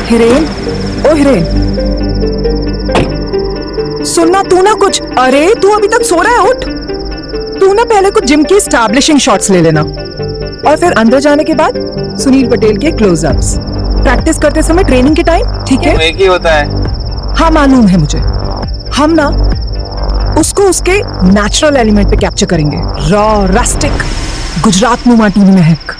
हिरेन, ओ हिरेन, सुनना तू ना कुछ। अरे तू अभी तक सो रहा है, उठ। तू ना पहले कुछ जिम की एस्टैब्लिशिंग शॉट्स ले लेना और फिर अंदर जाने के बाद सुनील पटेल के क्लोजअप्स। प्रैक्टिस करते समय ट्रेनिंग के टाइम, ठीक है? एक ही होता है। हाँ मालूम है मुझे। हम ना उसको उसके नेचुरल एलिमेंट पे कैप्चर करेंगे, रॉ रस्टिक, गुजरात में माटी में महक।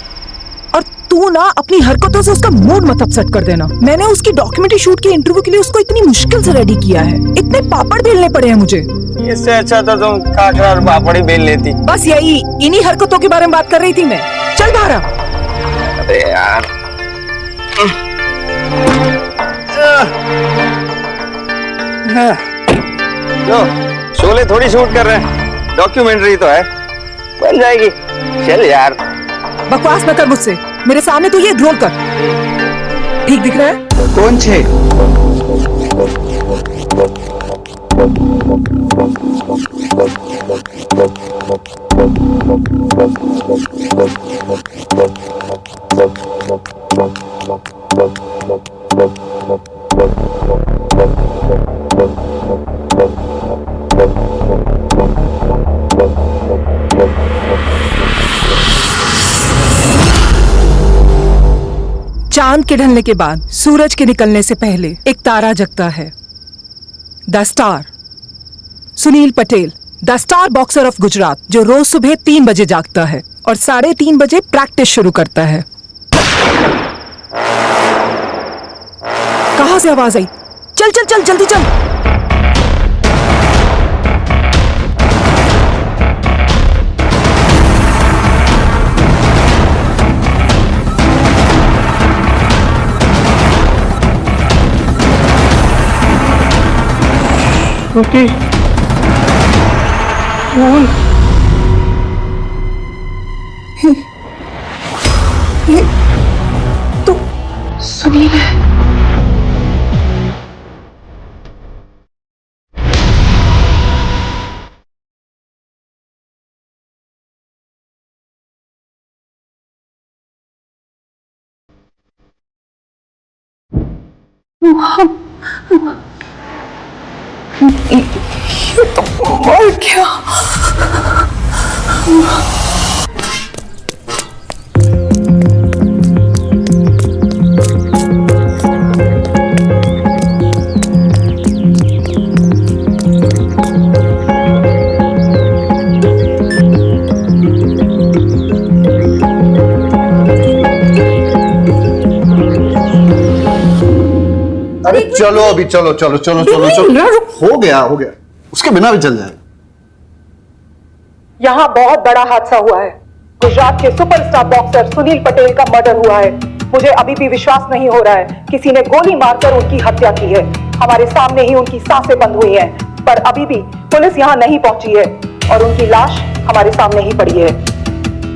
और तू ना अपनी हरकतों से उसका मूड मत अपसेट कर देना। मैंने उसकी डॉक्यूमेंट्री शूट के इंटरव्यू के लिए उसको इतनी मुश्किल से रेडी किया है, इतने पापड़ बेलने पड़े हैं मुझे। इससे अच्छा तो तुम खाखरा और पापड़ ही बेल लेती। बस यही, इन्हीं हरकतों के बारे में बात कर रही थी मैं। चल बाहर आ। अरे यार, लो शोले थोड़ी शूट कर रहे हैं, डॉक्यूमेंट्री तो है, बन जाएगी। चल यार, बकवास न कर मुझसे, मेरे सामने तो ये रोल कर। ठीक दिख रहा है? कौन छे? चांद के ढलने के बाद सूरज के निकलने से पहले एक तारा जगता है, the star. Sunil Patel, the star boxer of Gujarat, जो रोज सुबह 3 बजे जागता है और 3:30 बजे प्रैक्टिस शुरू करता है। कहां से आवाज आई? चल चल चल, जल्दी चल। ओके, बोल। ये तो सुनील है। ये तो मर गया। अरे चलो अभी, चलो चलो चलो चलो चलो, हो गया उसके बिना भी चल जाएगा। यहाँ बहुत बड़ा हादसा हुआ है। गुजरात के सुपरस्टार बॉक्सर सुनील पटेल का मर्डर हुआ है। मुझे अभी भी विश्वास नहीं हो रहा है किसी ने गोली मारकर उनकी हत्या की है। हमारे सामने ही उनकी सांसें बंद हुई हैं, पर अभी भी पुलिस यहाँ नहीं पहुंची है और उनकी लाश हमारे सामने ही पड़ी है।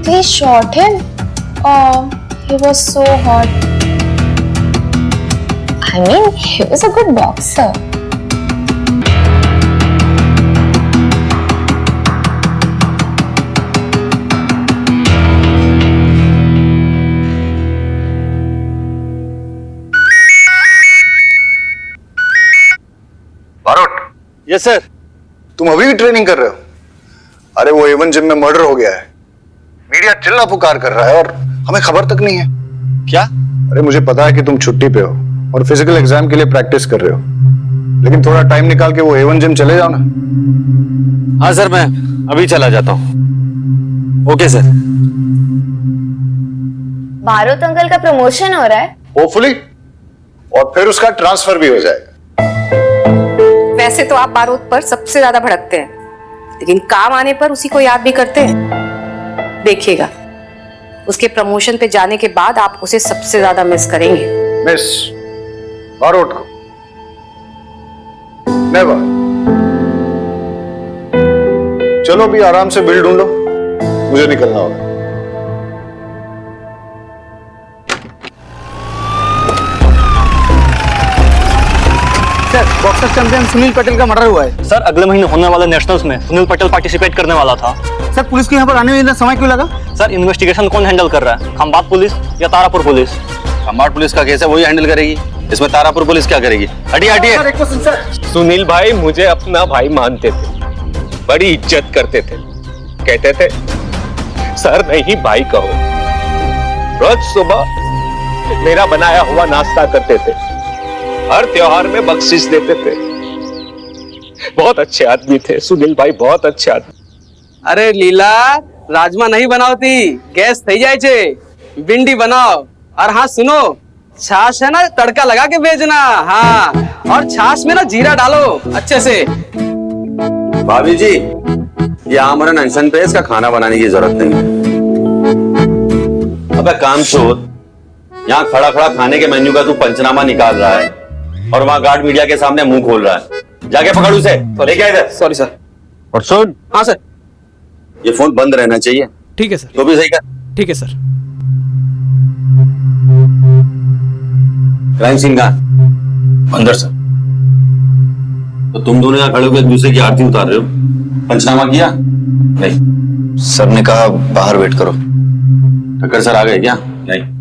They shot him? Oh, he was so hot. I mean, he was a good boxer. Barot. Yes sir. तुम अभी भी ट्रेनिंग कर रहे हो? अरे वो एवन जिम में मर्डर हो गया है। मीडिया चिल्ला पुकार कर रहा है और हमें खबर तक नहीं है। क्या? अरे मुझे पता है कि तुम छुट्टी पे हो और फिजिकल एग्जाम के लिए प्रैक्टिस कर रहे हो, लेकिन थोड़ा टाइम निकाल के वो एवन जिम चले जाओ ना। हाँ सर, मैं अभी चला जाता हूँ। Okay sir. बारोत अंकल का प्रमोशन हो रहा है। होपफुली, और फिर उसका ट्रांसफर भी हो जाएगा। वैसे तो आप बारूद पर सबसे ज्यादा भड़कते हैं, लेकिन काम आने पर उसी को याद भी करते हैं। देखिएगा, उसके प्रमोशन पे जाने के बाद आप उसे सबसे ज्यादा मिस करेंगे। मिस बारोट को नेवर। चलो भी आराम से बिल ढूंढो, मुझे निकलना होगा। Sir, boxer champion Sunil Patel का मर्डर हुआ है। सर, अगले महीने होने वाले नेशनल्स में सुनील पटेल पार्टिसिपेट करने वाला था। सर, पुलिस को यहाँ पर आने में इतना समय क्यों लगा? सर, इन्वेस्टिगेशन कौन हैंडल कर रहा है? खंबात पुलिस या तारापुर पुलिस? खंबात पुलिस का केस है, वही हैंडल करेगी। इसमें तारापुर पुलिस क्या करेगी? हटिए हटिए। सुनील भाई मुझे अपना भाई मानते थे, बड़ी इज्जत करते थे, कहते थे सर नहीं भाई कहो। रोज सुबह मेरा बनाया हुआ नाश्ता करते थे, हर त्योहार में बख्शिश देते थे। बहुत अच्छे आदमी थे सुनील भाई, बहुत अच्छे आदमी। अरे लीला, राजमा नहीं बनावती, गैस थई जाए छे, भिंडी बनाओ। और हाँ सुनो, छाछ है ना तड़का लगा के भेजना। हाँ, और छाछ में ना जीरा डालो अच्छे से। भाभी जी, ये आमरन अनशन पे, इसका खाना बनाने की जरूरत नहीं है। अबे कामचोर, यहाँ खड़ा खड़ा खाने के मेन्यू का तू पंचनामा निकाल रहा है और वहाँ गार्ड मीडिया के सामने मुंह खोल रहा है। जाके पकड़ उसे, तो लेके इधर। Sorry sir. और सुन। हाँ सर। ये फोन बंद रहना चाहिए। ठीक है सर। तो भी सही कर। ठीक है सर। क्राइम सीन कहाँ? अंदर सर। तो तुम दोनों यहाँ खड़े होकर एक दूसरे की आरती उतार रहे हो, पंचनामा किया? नहीं, सर ने कहा बाहर वेट करो। ठक्कर सर आ गए क्या? नहीं।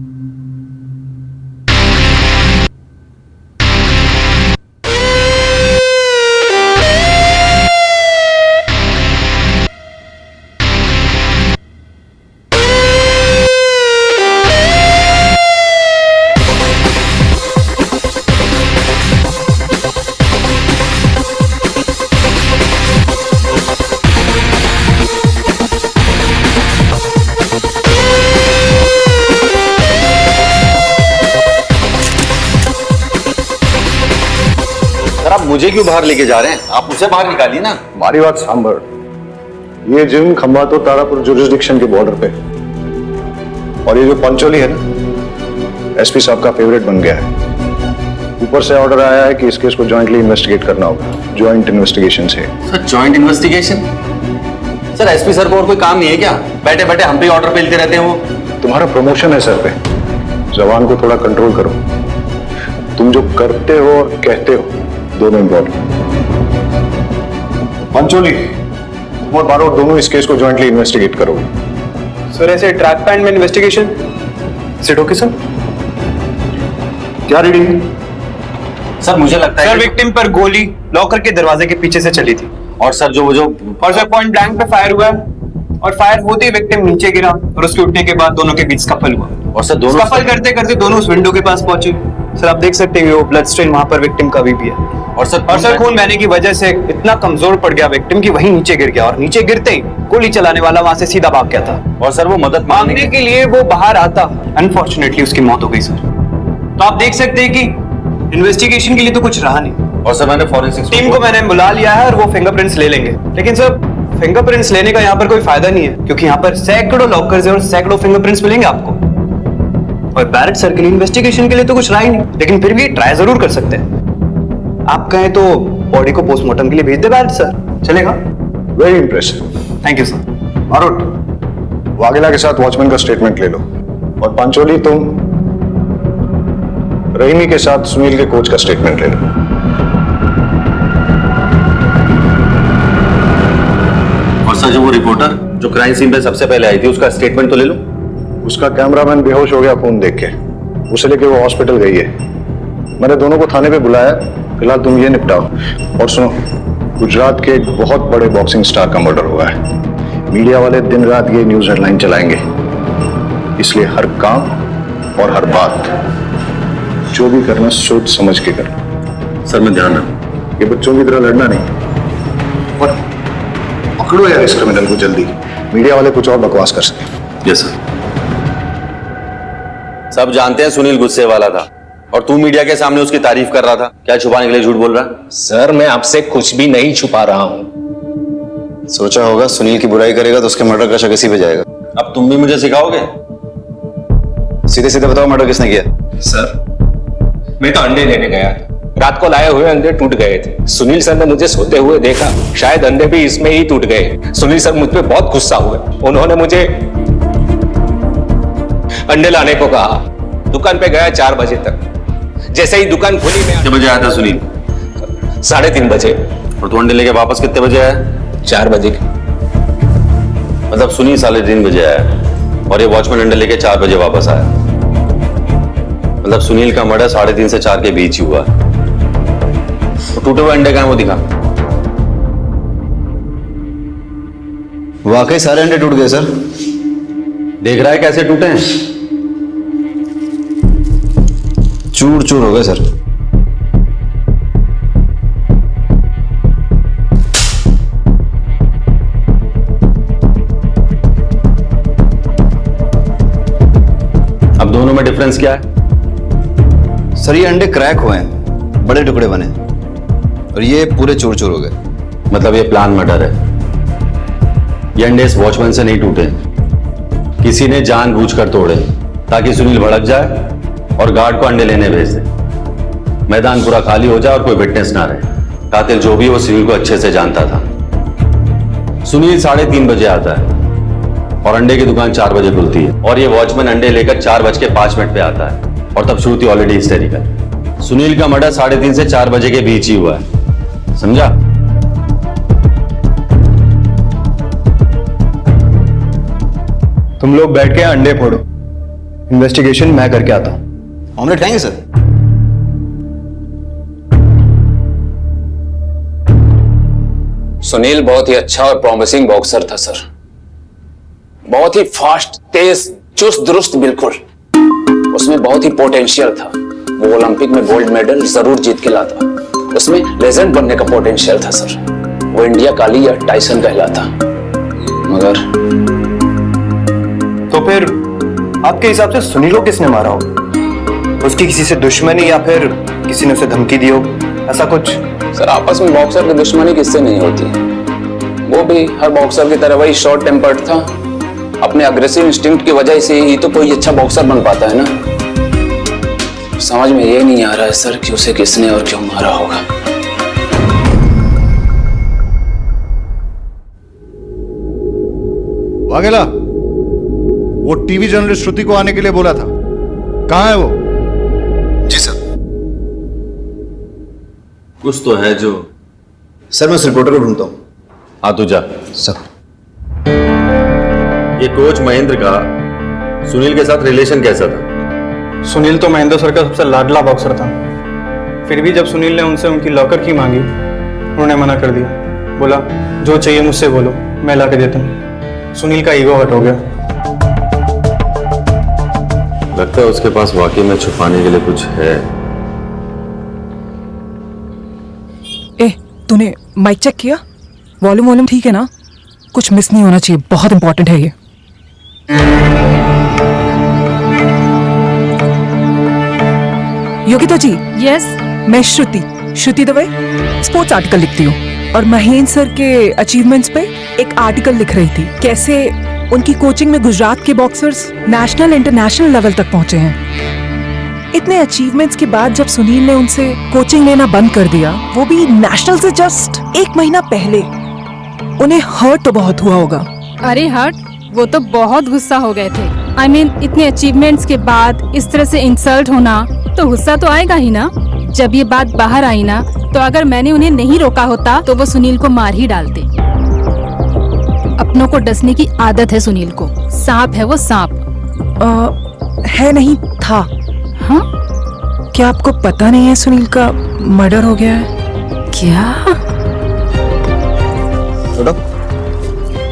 आप मुझे क्यों बाहर लेके जा रहे हैं? आप उसे बाहर निकालिए ना। हमारी बात सांभर, ये जिम खंबातो तारापुर जुरिस्डिक्शन के बॉर्डर पे, और ये जो पंचोली है ना, एसपी साहब का फेवरेट बन गया है। ऊपर से ऑर्डर आया है कि इस केस को जॉइंटली इन्वेस्टिगेट करना होगा, जॉइंट इन्वेस्टिगेशन से। Sir joint investigation? Sir SP sir को और कोई काम नहीं है क्या? बैठे बैठे हम पे ऑर्डर मिलते रहते हैं वो। तुम्हारा प्रमोशन है सर पे, जबान को थोड़ा कंट्रोल करो। तुम जो करते हो और कहते हो दोनों इम्पोर्टेंट। पंचोली और बारोट दोनों इस केस को जॉइंटली इन्वेस्टिगेट करोगे। सर ऐसे ट्रैक पैन में इन्वेस्टिगेशन सिट ओके सर? क्या रीडिंग है? सर मुझे लगता है सर विक्टिम पर गोली लॉकर के दरवाजे के पीछे से चली थी। और सर जो और सर पॉइंट ब्लैंक पे फायर हुआ है, और फायर होते ही विक्टिम नीचे गिरा और उसके उठने के बाद दोनों के बीच स्कफल हुआ। और सर दोनों स्कफल करते करते दोनों उस विंडो के पास पहुंचे। सर आप देख सकते हैं वो ब्लड स्ट्रेन वहां पर विक्टिम का भी है। और सर खून बहने की वजह से इतना कमजोर पड़ गया विक्टिम कि वहीं नीचे गिर गया, और नीचे गिरते ही गोली चलाने वाला वहां से सीधा भाग गया था। और सर वो मदद मांगने के लिए वो बाहर आता, अनफॉर्चुनेटली उसकी मौत हो गई सर। तो आप देख सकते हैं कि इन्वेस्टिगेशन के लिए तो कुछ रहा नहीं। और सर मैंने फॉरेंसिक टीम को मैंने बुला लिया है और वो फिंगरप्रिंट्स ले लेंगे। लेकिन सर फिंगरप्रिंट्स लेने का यहाँ पर कोई फायदा नहीं है, क्योंकि यहाँ पर सैकड़ों लॉकर्स हैं और सैकड़ों फिंगरप्रिंट्स मिलेंगे आपको। और बैरेट सर के लिए इन्वेस्टिगेशन के लिए तो कुछ रहा ही नहीं, लेकिन फिर भी ट्राई जरूर कर सकते हैं। आप कहें तो बॉडी को पोस्टमार्टम के लिए भेज दे बैरेट सर, चलेगा? Very impressive, thank you sir. Barot Vaghela के साथ वॉचमैन का स्टेटमेंट ले लो, और पंचोली तुम रहीमी के साथ सुनील के कोच का स्टेटमेंट ले लो। और सर जो वो रिपोर्टर जो क्राइम सीन पे सबसे पहले आई थी उसका स्टेटमेंट तो ले लो। उसका कैमरामैन बेहोश हो गया खून देख के, उसे लेके वो हॉस्पिटल गई है। मैंने दोनों को थाने पे बुलाया, फिलहाल तुम ये निपटाओ। और सुनो, गुजरात के एक बहुत बड़े बॉक्सिंग स्टार का मर्डर हुआ है। मीडिया वाले दिन रात ये न्यूज हेडलाइन चलाएंगे, इसलिए हर काम और हर बात जो भी करना सोच समझ के करना। सर मैं ध्यान रखूं। ये बच्चों की तरह लड़ना नहीं, और पकड़ो यार इस क्रिमिनल को जल्दी, मीडिया वाले कुछ और बकवास कर सके। Yes sir. सब जानते हैं सुनील गुस्से वाला था, और तू मीडिया के सामने उसकी तारीफ कर रहा था। क्या छुपाने के लिए झूठ बोल रहा है? सर मैं आपसे कुछ भी नहीं छुपा रहा हूँ। सोचा होगा सुनील की बुराई करेगा तो उसके मर्डर का शक इसी पे जाएगा। अब तुम भी मुझे सिखाओगे? सीधे सीधे बताओ मर्डर किसने किया? सर मैं तो अंडे लेने गया था, रात को लाए हुए अंडे टूट गए थे। सुनील सर ने मुझे सोते हुए देखा, शायद अंडे भी इसमें ही टूट गए। सुनील सर मुझ पे बहुत गुस्सा हुए, उन्होंने मुझे अंडे लाने को कहा। दुकान पे गया 4 बजे तक। जैसे ही दुकान खुली मैं कितने बजे आया था सुनील? 3:30 बजे। और तू अंडे लेके वापस कितने बजे आया? 4 बजे। मतलब सुनील 3:30 बजे आया और ये वॉचमैन अंडे लेके 4 बजे वापस आया। मतलब मतलब सुनील का मर्डर 3:30 से 4 के बीच ही हुआ। तो टूटे हुए अंडे कहाँ वो दिखा? वाकई सारे अंडे टूट गए सर। देख रहा है कैसे टूटे हैं? चूर चूर हो गए सर। अब दोनों में डिफरेंस क्या है? सर ये अंडे क्रैक हुए हैं, बड़े टुकड़े बने, और ये पूरे चूर चूर हो गए। मतलब ये प्लान मर्डर है। ये अंडे इस वॉचमैन से नहीं टूटे, किसी ने जानबूझकर तोड़े ताकि सुनील भड़क जाए और गार्ड को अंडे लेने भेज दे। मैदान पूरा खाली हो जाए और कोई विटनेस ना रहे। कातिल जो भी वो सुनील को अच्छे से जानता था। सुनील 3:30 बजे आता है और अंडे की दुकान 4 बजे खुलती है, और ये वॉचमैन अंडे लेकर 4:05 पे आता है, और तब श्रुति ऑलरेडी हिस्टेरिकल। सुनील का मर्डर 3:30 से 4 बजे के बीच ही हुआ है, समझा? तुम लोग बैठ के अंडे फोड़ो, इन्वेस्टिगेशन मैं करके आता हूं। ऑमलेट खाएंगे सर? सुनील बहुत ही अच्छा और प्रॉमिसिंग बॉक्सर था सर। बहुत ही फास्ट, तेज, चुस्त दुरुस्त, बिल्कुल। उसमें बहुत ही पोटेंशियल था। वो ओलंपिक में गोल्ड मेडल जरूर जीत के लाता। उसमें लेजेंड बनने का पोटेंशियल था सर। वो इंडिया काली या टाइसन कहलाता। मगर तो फिर आपके हिसाब से सुनील को किसने मारा हो? उसकी किसी से दुश्मनी या फिर किसी ने उसे धमकी दी हो, ऐसा कुछ? सर आपस में बॉक्सर की दुश्मनी किससे नहीं होती। वो भी हर बॉक्सर की तरह वही शॉर्ट टेम्पर्ड था। अपने अग्रेसिव इंस्टिंक्ट की वजह से ही तो कोई अच्छा बॉक्सर बन पाता है ना। समझ में ये नहीं आ रहा है सर कि उसे किसने और क्यों मारा होगा। वाघेला, वो टीवी जर्नलिस्ट श्रुति को आने के लिए बोला था, कहां है वो? जी सर। कुछ तो है जो। सर मैं उस रिपोर्टर को ढूंढता हूं। हाँ तू जा। सर ये कोच महेंद्र का सुनील के साथ रिलेशन कैसा था? सुनील तो महेंद्र सर का सबसे लाडला बॉक्सर था। फिर भी जब सुनील ने उनसे उनकी लॉकर की मांगी, उन्होंने मना कर दिया। बोला जो चाहिए मुझसे बोलो, मैं ला के देता हूँ। सुनील का ईगो हर्ट हो गया। लगता है उसके पास वाकई में छुपाने के लिए कुछ है। ए, तूने माइक चेक किया? वॉल्यूम ठीक है ना? कुछ मिस नहीं होना चाहिए, बहुत इंपॉर्टेंट है ये। योगिता जी। यस। मैं श्रुति दवे स्पोर्ट्स आर्टिकल लिखती हूँ, और महेंद्र सर के अचीवमेंट्स पे एक आर्टिकल लिख रही थी। कैसे उनकी कोचिंग में गुजरात के बॉक्सर्स नेशनल इंटरनेशनल लेवल तक पहुंचे हैं। इतने अचीवमेंट्स के बाद जब सुनील ने उनसे कोचिंग लेना बंद कर दिया, वो भी नेशनल से जस्ट 1 महीना पहले, उन्हें हर्ट तो बहुत हुआ होगा। अरे हर्ट, वो तो बहुत गुस्सा हो गए थे। I mean, इतने अचीवमेंट्स के बाद इस तरह से इंसल्ट होना तो गुस्सा तो आएगा ही ना। जब ये बात बाहर आई ना, तो अगर मैंने उन्हें नहीं रोका होता तो वो सुनील को मार ही डालते। अपनों को डसने की आदत है सुनील को। सांप है वो, सांप। है नहीं था। हाँ? क्या आपको पता नहीं है सुनील का मर्डर हो गया है? क्या?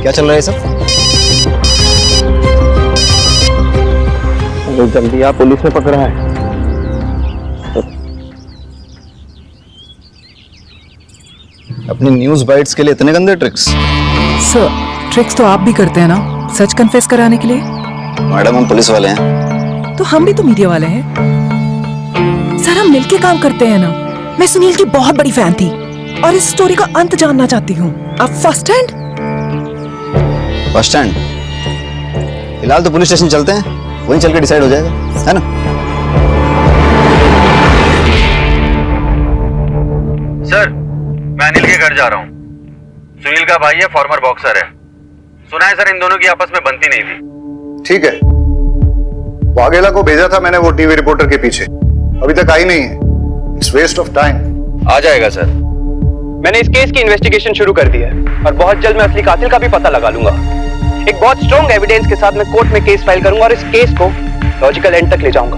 क्या चल रहा है सब? जल्दी आप, पुलिस ने पकड़ा है। अपनी न्यूज बाइट्स के लिए इतने गंदे ट्रिक्स? सर, ट्रिक्स तो आप भी करते हैं ना, सच कन्फेस कराने के लिए। मैडम हम पुलिस वाले हैं। तो हम भी तो मीडिया वाले हैं सर, हम मिलके काम करते हैं ना। मैं सुनील की बहुत बड़ी फैन थी और इस स्टोरी का अंत जानना चाहती हूँ। आप फर्स्ट हैंड? First hand? फिलहाल तो पुलिस स्टेशन चलते हैं, वहीं चल के डिसाइड हो जाएगा, है ना? सर, मैं अनिल के घर जा रहा हूँ। सुनील का भाई है, फॉर्मर बॉक्सर है। सुना है सर इन दोनों की आपस में बनती नहीं थी। ठीक है, वाघेला को भेजा था मैंने वो टीवी रिपोर्टर के पीछे, अभी तक आई नहीं है। It's waste of time. आ जाएगा सर। मैंने इस केस की इन्वेस्टिगेशन शुरू कर दी है और बहुत जल्द मैं असली कातिल का भी पता लगा लूंगा। एक बहुत स्ट्रॉन्ग एविडेंस के साथ मैं कोर्ट में केस फाइल करूंगा और इस केस को लॉजिकल एंड तक ले जाऊंगा।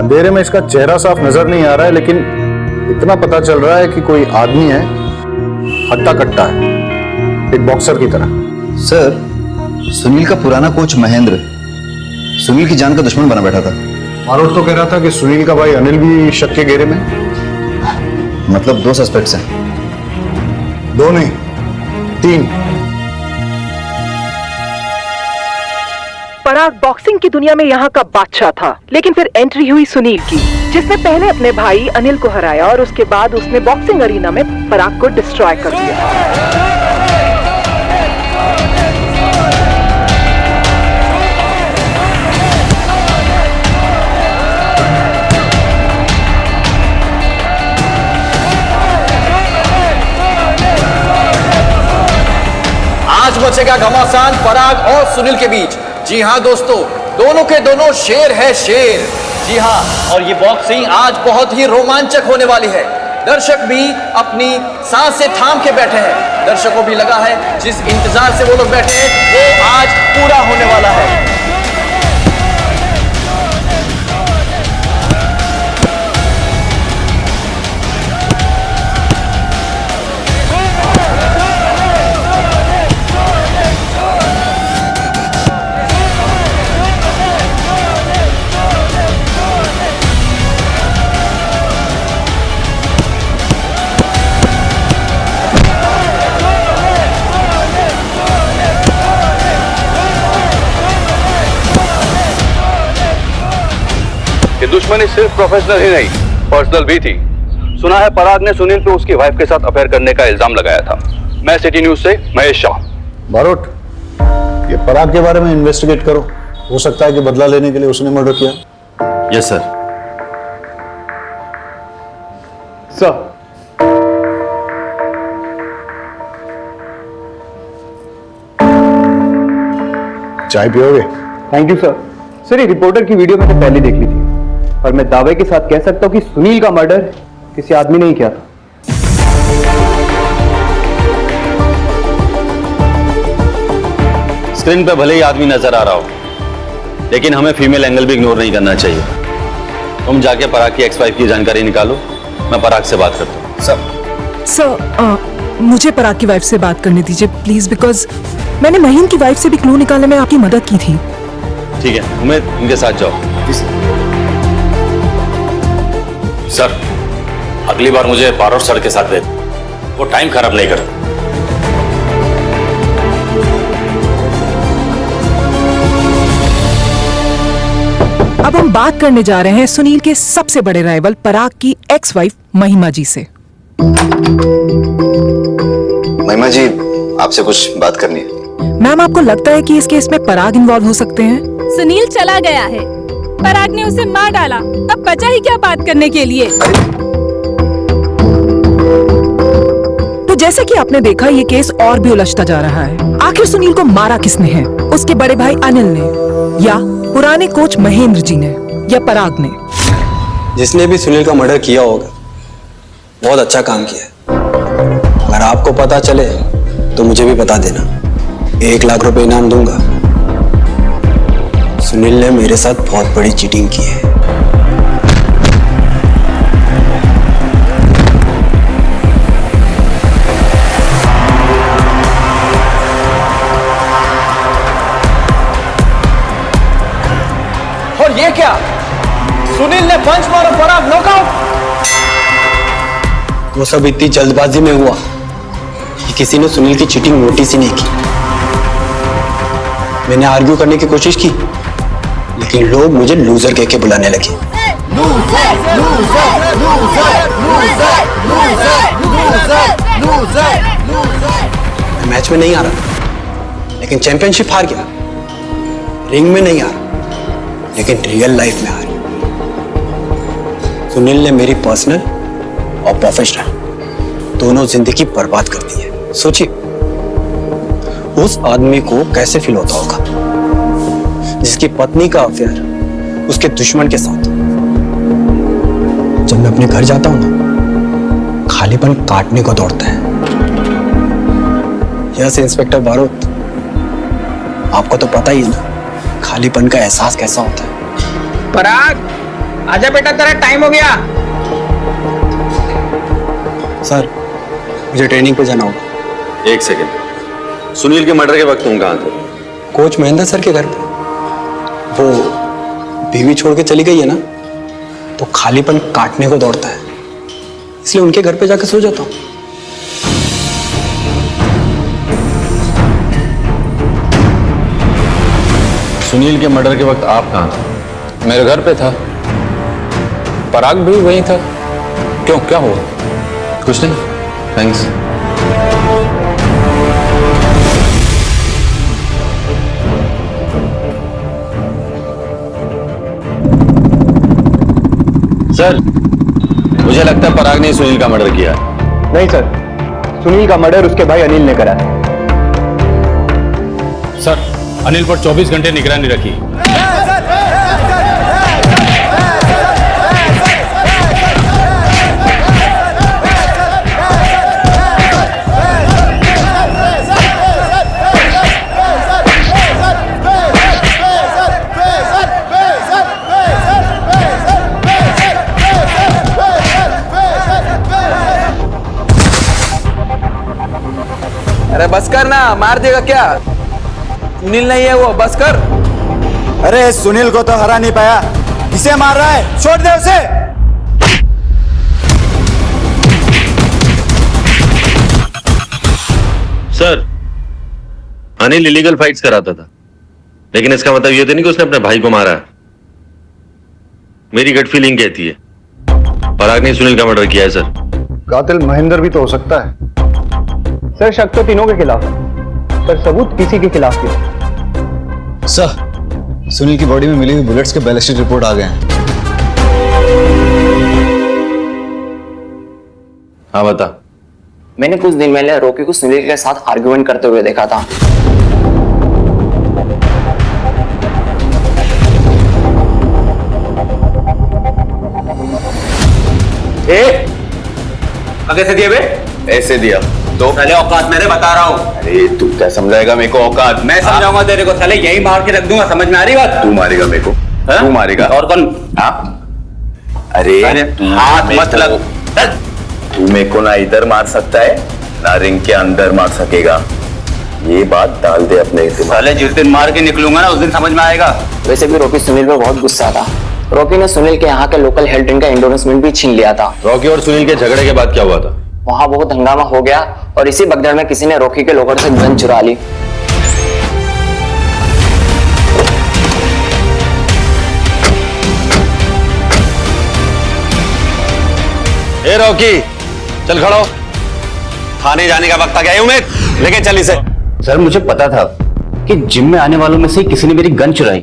अंधेरे में इसका चेहरा साफ नजर नहीं आ रहा है, लेकिन इतना पता चल रहा है कि कोई आदमी है, हट्टा कट्टा है, एक बॉक्सर की तरह। सर, सुनील का पुराना कोच महेंद्र सुनील की जान का दुश्मन बना बैठा था। मारोट तो कह रहा था कि सुनील का भाई अनिल भी शक के घेरे में। मतलब 2 सस्पेक्ट्स हैं? 2 नहीं, 3। पराग बॉक्सिंग की दुनिया में यहाँ का बादशाह था, लेकिन फिर एंट्री हुई सुनील की, जिसने पहले अपने भाई अनिल को हराया और उसके बाद उसने बॉक्सिंग अरीना में पराग को डिस्ट्रॉय कर दिया। आज बचेगा घमासान पराग और सुनील के बीच। जी हाँ दोस्तों, दोनों के दोनों शेर है शेर। जी हाँ, और ये बॉक्सिंग आज बहुत ही रोमांचक होने वाली है। दर्शक भी अपनी सांसें थाम के बैठे हैं। दर्शकों भी लगा है जिस इंतजार से वो लोग बैठे हैं वो आज पूरा होने वाला है। दुश्मनी सिर्फ प्रोफेशनल ही नहीं, पर्सनल भी थी। सुना है पराग ने सुनील पे उसकी वाइफ के साथ अफेयर करने का इल्जाम लगाया था। मैं सिटी न्यूज से महेश शाह। मारोट, ये पराग के बारे में इन्वेस्टिगेट करो। हो सकता है कि बदला लेने के लिए उसने मर्डर किया। Yes sir. सर, चाय पियोगे? Thank you sir. सर, ये रिपोर्टर की वीडियो मैंने पहले देख ली थी और मैं दावे के साथ कह सकता हूं कि सुनील का मर्डर किसी आदमी ने ही किया था। स्क्रीन पे भले ही आदमी नजर आ रहा हो, लेकिन हमें फीमेल एंगल भी इग्नोर नहीं करना चाहिए। तुम जाके पराग की एक्स वाइफ की जानकारी निकालो, मैं पराग से बात करता हूँ। सर, मुझे पराग की वाइफ से बात करने दीजिए प्लीज, बिकॉज मैंने महीन की वाइफ से भी क्लू निकालने में आपकी मदद की थी। ठीक है, उम्मीद इनके साथ जाओ। सर, अगली बार मुझे पारोट सर के साथ भेज, वो टाइम खराब नहीं करते। अब हम बात करने जा रहे हैं सुनील के सबसे बड़े राइवल पराग की एक्स वाइफ महिमा जी से। महिमा जी, आपसे कुछ बात करनी है। मैम, आपको लगता है कि इस केस में पराग इन्वॉल्व हो सकते हैं? सुनील चला गया है, पराग ने उसे मार डाला, अब बचा ही क्या बात करने के लिए। तो जैसे कि आपने देखा, ये केस और भी उलझता जा रहा है। आखिर सुनील को मारा किसने है? उसके बड़े भाई अनिल ने, या पुराने कोच महेंद्र जी ने, या पराग ने? जिसने भी सुनील का मर्डर किया होगा बहुत अच्छा काम किया है। अगर आपको पता चले तो मुझे भी बता देना, 1 लाख रुपए इनाम दूंगा। सुनील ने मेरे साथ बहुत बड़ी चीटिंग की है। और ये क्या? सुनील ने पंच मारा, पराग नॉकआउट। वो सब इतनी जल्दबाजी में हुआ कि किसी ने सुनील की चीटिंग नोटिस ही नहीं की। मैंने आर्ग्यू करने की कोशिश की, लेकिन लोग मुझे लूजर कह के बुलाने लगे। मैच में नहीं आ रहा, लेकिन चैंपियनशिप हार गया। रिंग में नहीं आ रहा, लेकिन रियल लाइफ में आ रहा। सुनील ने मेरी पर्सनल और प्रोफेशनल दोनों जिंदगी बर्बाद कर दी है। सोचिए, उस आदमी को कैसे फील होता होगा जिसकी पत्नी का अफेयर उसके दुश्मन के साथ। जब मैं अपने घर जाता हूं ना, खालीपन काटने को दौड़ता है। यस इंस्पेक्टर बारोट, आपको तो पता ही है ना खालीपन का एहसास कैसा होता है। पराग, आजा बेटा, तेरा टाइम हो गया। सर मुझे ट्रेनिंग पे जाना होगा। एक सेकंड, सुनील के मर्डर के वक्त तुम कहाँ थे? कोच महेंद्र सर के घर पे। वो बीवी छोड़ के चली गई है ना, तो खालीपन काटने को दौड़ता है, इसलिए उनके घर पे जाकर सो जाता हूँ। सुनील के मर्डर के वक्त आप कहाँ थे? मेरे घर पे था, पराग भी वहीं था। क्यों, क्या हुआ? कुछ नहीं, थैंक्स। सर, मुझे लगता है पराग ने सुनील का मर्डर किया है। नहीं सर, सुनील का मर्डर उसके भाई अनिल ने करा है। सर, अनिल पर 24 घंटे निगरानी रखी। अरे बस कर ना, मार देगा क्या? सुनील नहीं है वो, बस कर। अरे सुनील को तो हरा नहीं पाया, इसे मार रहा है, छोड़ दे उसे। सर, अनिल इलीगल फाइट्स कराता था, लेकिन इसका मतलब ये तो नहीं कि उसने अपने भाई को मारा है। मेरी गट फीलिंग कहती है पराग ने सुनील का मर्डर किया है। सर, कातिल महेंद्र भी तो हो सकता है। सर शक तो तीनों के खिलाफ है, पर सबूत किसी के खिलाफ नहीं। सर, सुनील की बॉडी में मिली हुई बुलेट्स के बैलिस्टिक रिपोर्ट आ गए हैं। हाँ बता। मैंने कुछ दिन पहले रॉकी को सुनील के साथ आर्गुमेंट करते हुए देखा था। कैसे दिया बे? ऐसे दिया तो साले औकात मेरे बता रहा हूँ। अरे तू क्या समझाएगा मेरे को औकात? मैं समझाऊंगा तेरे को, साले यही मार के रख दूंगा, समझ में आ रही बात? तू मारेगा मेरे को? तू मारेगा? और कौन? अरे हाथ मत लग। तू मेरे को ना इधर मार सकता है ना रिंग के अंदर मार सकेगा, ये बात डाल दे अपने दिमाग। साले जिस दिन मार के निकलूंगा ना उस दिन समझ में आएगा। वैसे भी रॉकी सुनील पर बहुत गुस्सा था। रॉकी ने सुनील के यहाँ के लोकल हेल्थ ड्रिंक का एंडोर्समेंट भी छीन लिया था। रॉकी और सुनील के झगड़े के बाद क्या हुआ था? वहां बहुत हंगामा हो गया और इसी भगदड़ में किसी ने रॉकी के लॉकर से गन चुरा ली। ए रॉकी, चल खड़ो, थाने जाने का वक्त आ गया है। उमेद, लेके चल इसे। सर मुझे पता था कि जिम में आने वालों में से किसी ने मेरी गन चुराई,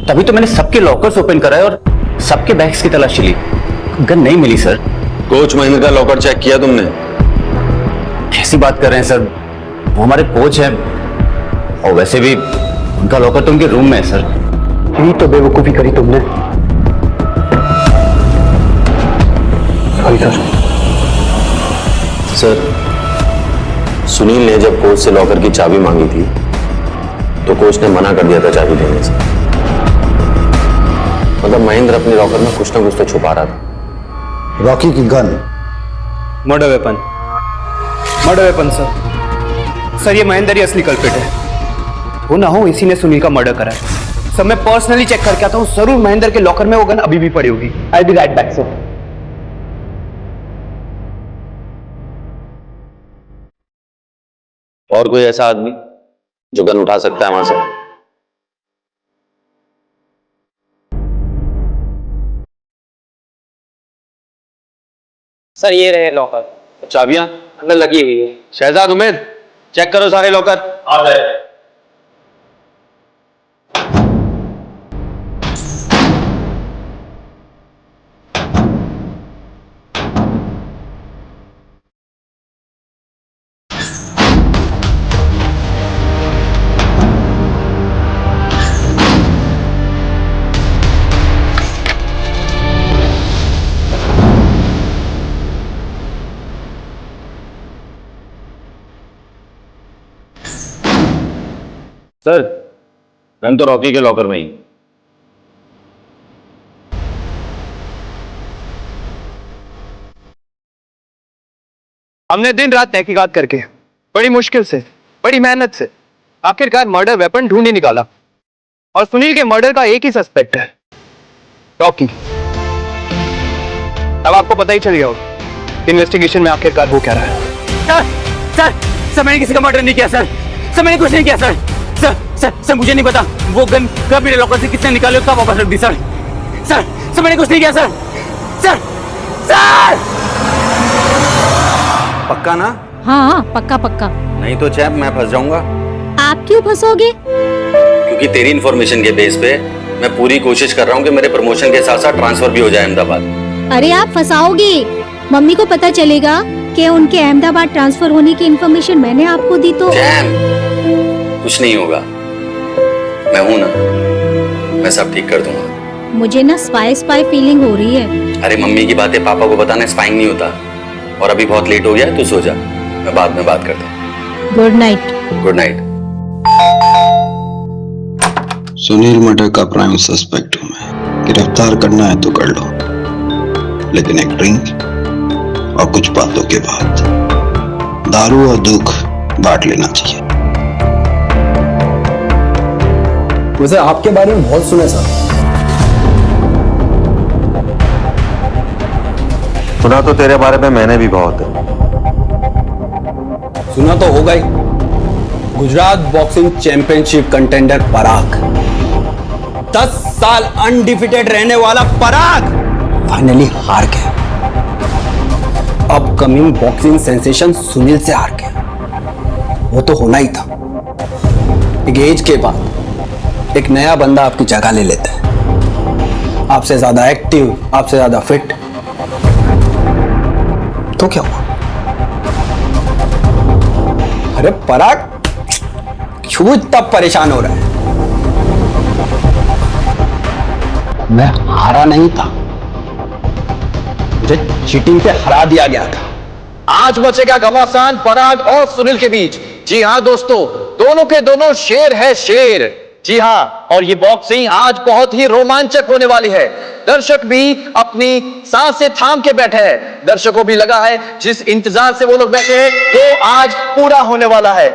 तभी तो मैंने सबके लॉकर्स ओपन कराए और सबके बैग्स की तलाशी ली। गन नहीं मिली सर। कोच महेंद्र का लॉकर चेक किया तुमने? कैसी बात कर रहे हैं सर, वो हमारे कोच हैं और वैसे भी उनका लॉकर तो उनके रूम में है सर। यही तो बेवकूफी करी तुमने। सर, सुनील ने जब कोच से लॉकर की चाबी मांगी थी तो कोच ने मना कर दिया था चाबी देने से। मतलब महेंद्र अपने लॉकर में कुछ ना कुछ तो छुपा रहा था। रॉकी की gun murder weapon. Murder weapon sir ये महेंद्र ही असली कल्प्रिट है। वो ना हो इसी ने सुनील का मर्डर करा है। सब मैं पर्सनली चेक करके आता हूँ, जरूर महेंद्र के लॉकर में वो गन अभी भी पड़ी होगी। आई बी राइट बैक सर। और कोई ऐसा आदमी जो गन उठा सकता है वहां से? सर ये रहे लॉकर। चाबियां अंदर लगी हुई है। शहजाद, उमेद, चेक करो सारे लॉकर। आ गए। सर, गन तो रॉकी के लॉकर में ही। हमने दिन रात तहकीकात करके बड़ी मुश्किल से, बड़ी मेहनत से आखिरकार मर्डर वेपन ढूंढ ही निकाला और सुनील के मर्डर का एक ही सस्पेक्ट है, रॉकी। अब आपको पता ही चल गया होगा इन्वेस्टिगेशन में आखिरकार हो क्या रहा है। सर मैंने किसी का मर्डर नहीं किया सर मैंने कुछ नहीं किया सर मुझे नहीं पता वो गन कब मेरे लॉकर से किसने निकाले कब वापस रख दी सर मैंने कुछ नहीं किया सर पक्का ना? हाँ पक्का पक्का। नहीं तो चैप मैं फंस जाऊंगा। आप क्यों फंसोगे? क्योंकि तेरी इन्फॉर्मेशन के बेस पे मैं पूरी कोशिश कर रहा हूँ कि मेरे प्रमोशन के साथ साथ ट्रांसफर भी हो जाए अहमदाबाद। अरे आप फंसाओगे, मम्मी को पता चलेगा कि उनके अहमदाबाद ट्रांसफर होने की इन्फॉर्मेशन मैंने आपको दी तो। कुछ नहीं होगा, मैं हूं ना, मैं सब ठीक कर दूंगा। मुझे ना स्पाई फीलिंग हो रही है। अरे मम्मी की बातें पापा को बताना स्पाइंग नहीं होता। और अभी बहुत लेट हो गया है, तू सो जा, मैं बाद में बात करता हूँ। Good night. Good night. Sunil murder का प्राइम सस्पेक्ट हूं मैं। गिरफ्तार करना है तो कर लो, लेकिन एक ड्रिंक और कुछ बातों के बाद दारू और दुख बांट लेना चाहिए। वैसे आपके बारे में बहुत सुना सर। सुना तो तेरे बारे में मैंने भी बहुत है। सुना तो होगा ही। गुजरात बॉक्सिंग चैंपियनशिप कंटेंडर पराग, 10 साल अनडिफिटेड रहने वाला पराग फाइनली हार गया। अपकमिंग बॉक्सिंग सेंसेशन सुनील से हार गया। वो तो होना ही था। एक एज के बाद एक नया बंदा आपकी जगह ले लेता है, आपसे ज्यादा एक्टिव, आपसे ज्यादा फिट। तो क्या हुआ? अरे पराग क्यों इतना परेशान हो रहा है? मैं हारा नहीं था, मुझे चीटिंग पे हरा दिया गया था। आज बचेगा घमासान पराग और सुनील के बीच। जी हाँ दोस्तों, दोनों के दोनों शेर है शेर। जी हाँ, और ये बॉक्सिंग आज बहुत ही रोमांचक होने वाली है। दर्शक भी अपनी सांसें थाम के बैठे हैं। दर्शकों को भी लगा है जिस इंतजार से वो लोग बैठे हैं वो आज पूरा होने वाला है।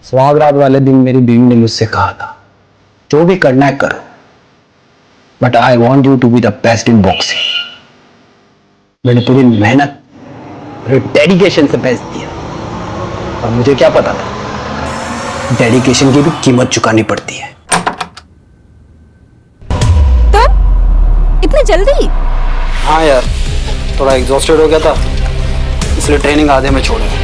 सुहागरात वाले दिन मेरी बीवी ने मुझसे कहा था, जो भी करना है करो, but I want you to be the best in boxing. मैंने पूरी मेहनत, पूरे डेडिकेशन से बेस्ट दिया, और मुझे क्या पता था डेडिकेशन की भी कीमत चुकानी पड़ती है। तो इतनी जल्दी? हाँ यार, थोड़ा एग्जॉस्टेड हो गया था, इसलिए ट्रेनिंग आधे में छोड़ दिया।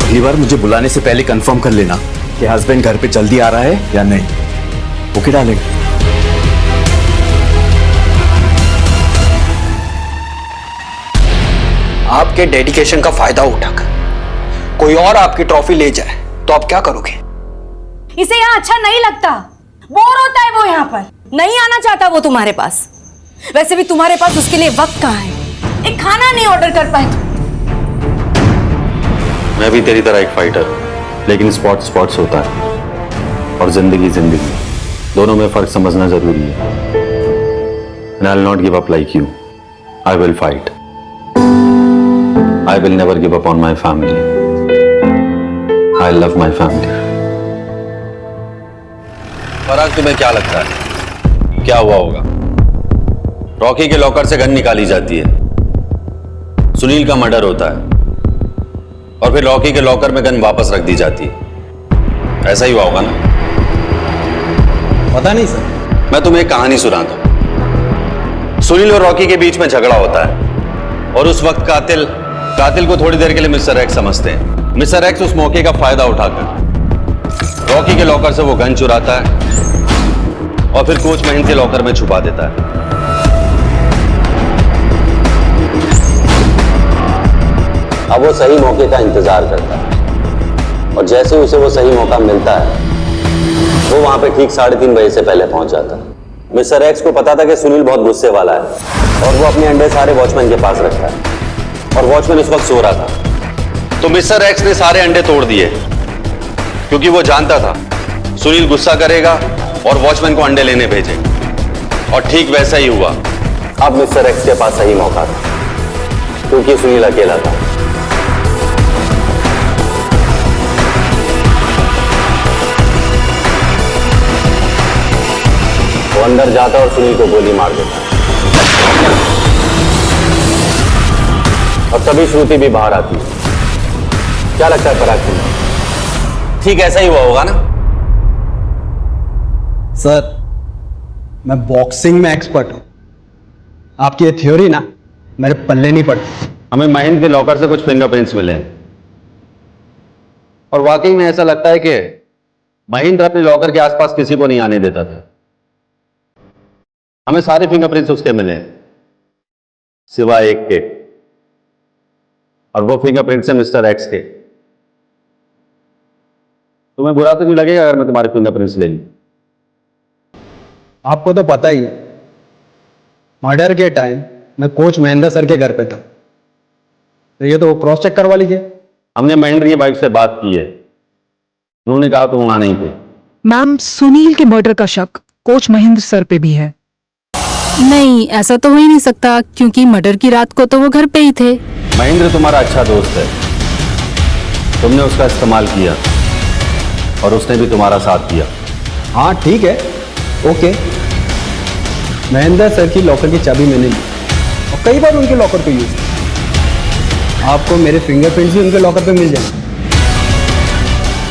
अगली बार मुझे बुलाने से पहले कंफर्म कर लेना कि हस्बैंड घर पे जल्दी आ रहा है या नहीं। Okay darling. आपके डेडिकेशन का फायदा उठाकर कोई और आपकी ट्रॉफी ले जाए तो आप क्या करोगे? इसे यहाँ अच्छा नहीं लगता, बोर होता है वो यहाँ पर, नहीं आना चाहता वो तुम्हारे पास। वैसे भी तुम्हारे पास उसके लिए वक्त कहाँ है? एक खाना नहीं ऑर्डर कर पाए तुम। मैं भी तेरी तरह एक फाइटर, लेकिन स्पोर्ट्स होता है और जिंदगी दोनों में फर्क समझना जरूरी है। And I'll not give up like you. I will fight. I will never give up on my family. I love my family. पराग, तुम्हें क्या लगता है क्या हुआ होगा? रॉकी के लॉकर से गन निकाली जाती है, सुनील का मर्डर होता है और फिर रॉकी के लॉकर में गन वापस रख दी जाती है। ऐसा ही हुआ होगा ना? पता नहीं सर। मैं तुम्हें एक कहानी सुनाता हूं। सुनील और रॉकी के बीच में झगड़ा होता है। और उस वक्त कातिल को थोड़ी देर के लिए मिस्टर एक्स समझते हैं। मिस्टर एक्स उस मौके का फायदा उठाकर रॉकी के लॉकर से वो गन चुराता है और फिर कोच महेंद्र के लॉकर में छुपा देता है। अब वो सही मौके का इंतजार करता है और जैसे उसे वो सही मौका मिलता है वो वहां पे ठीक 3:30 बजे से पहले पहुंच जाता है। मिस्टर एक्स को पता था कि सुनील बहुत गुस्से वाला है और वो अपने अंडे सारे वॉचमैन के पास रखता है और वॉचमैन उस वक्त सो रहा था। तो मिस्टर एक्स ने सारे अंडे तोड़ दिए क्योंकि वो जानता था सुनील गुस्सा करेगा और वॉचमैन को अंडे लेने भेजे, और ठीक वैसा ही हुआ। अब मिस्टर एक्स के पास सही मौका था क्योंकि सुनील अकेला था। वो अंदर जाता और सुनील को गोली मार देता और तभी श्रुति भी बाहर आती है। क्या लगता है पराग तुम्हें? ठीक ऐसा ही हुआ होगा ना? सर, मैं बॉक्सिंग में एक्सपर्ट हूं। आपकी ये थ्योरी ना मेरे पल्ले नहीं पड़ती। हमें महेंद्र के लॉकर से कुछ फिंगरप्रिंट्स मिले और वाकई में ऐसा लगता है कि महेंद्र अपने लॉकर के आसपास किसी को नहीं आने देता था। हमें सारे फिंगरप्रिंट्स उसके मिले सिवाय एक के, और वो फिंगरप्रिंट्स है मिस्टर एक्स के। तुम्हें बुरा तो नहीं लगेगा अगर मैं तुम्हारे फिंगरप्रिंट्स ले लूं? आपको तो पता ही है, मर्डर के टाइम मैं कोच महेंद्र सर के घर पे था, तो ये तो क्रॉस चेक करवा लीजिए। हमने महेंद्र की वाइफ से बात की है, उन्होंने कहा तुम वहां नहीं थे। मैम, सुनील के मर्डर का शक कोच महेंद्र सर पे भी है। नहीं, ऐसा तो हो ही नहीं सकता क्योंकि मर्डर की रात को तो वो घर पे ही थे। महेंद्र तुम्हारा अच्छा दोस्त है, तुमने उसका इस्तेमाल किया और उसने भी तुम्हारा साथ दिया। हाँ ठीक है, ओके। महेंद्र सर की लॉकर की चाबी मैंने ली और कई बार उनके लॉकर को यूज किया। आपको मेरे फिंगरप्रिंट्स भी उनके लॉकर पे मिल जाएंगे,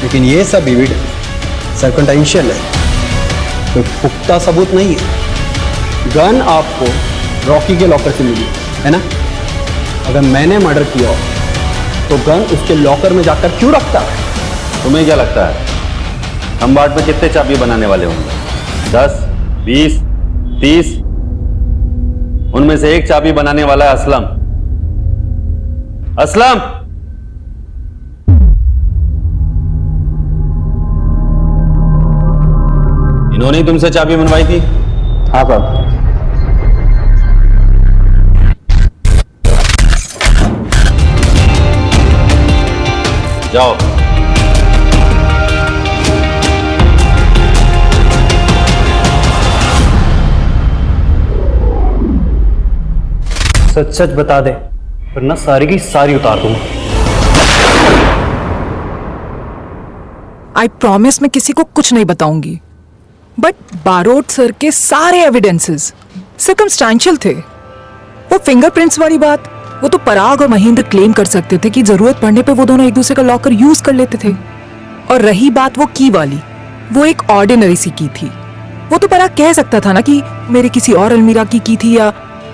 लेकिन ये सब एविडेंस सर्कमटेंशियल है, कोई पुख्ता सबूत नहीं है। गन आपको रॉकी के लॉकर से मिली है ना? अगर मैंने मर्डर किया हो तो गन उसके लॉकर में जाकर क्यों रखता? तुम्हें क्या लगता है खंबाट में कितने चाबी बनाने वाले होंगे? 10, 20, 30? उनमें से एक चाबी बनाने वाला है असलम। असलम, इन्होंने ही तुमसे चाबी बनवाई थी? हाँ साहब। जाओ। सच सच बता दे वरना सारी की सारी उतार दूंगा। आई प्रॉमिस मैं किसी को कुछ नहीं बताऊंगी, बट बारोट सर के सारे एविडेंसेस सर्कमस्टेंशियल थे। वो फिंगरप्रिंट्स वाली बात वो तो पराग और महेंद्र क्लेम कर सकते थे कि जरूरत पड़ने पे वो दोनों एक दूसरे का लॉकर यूज कर लेते थे। और रही बात वो की वाली, वो एक ऑर्डिनरी सी की थी। वो तो पराग कह सकता था ना कि मेरे किसी और अलमीरा की थी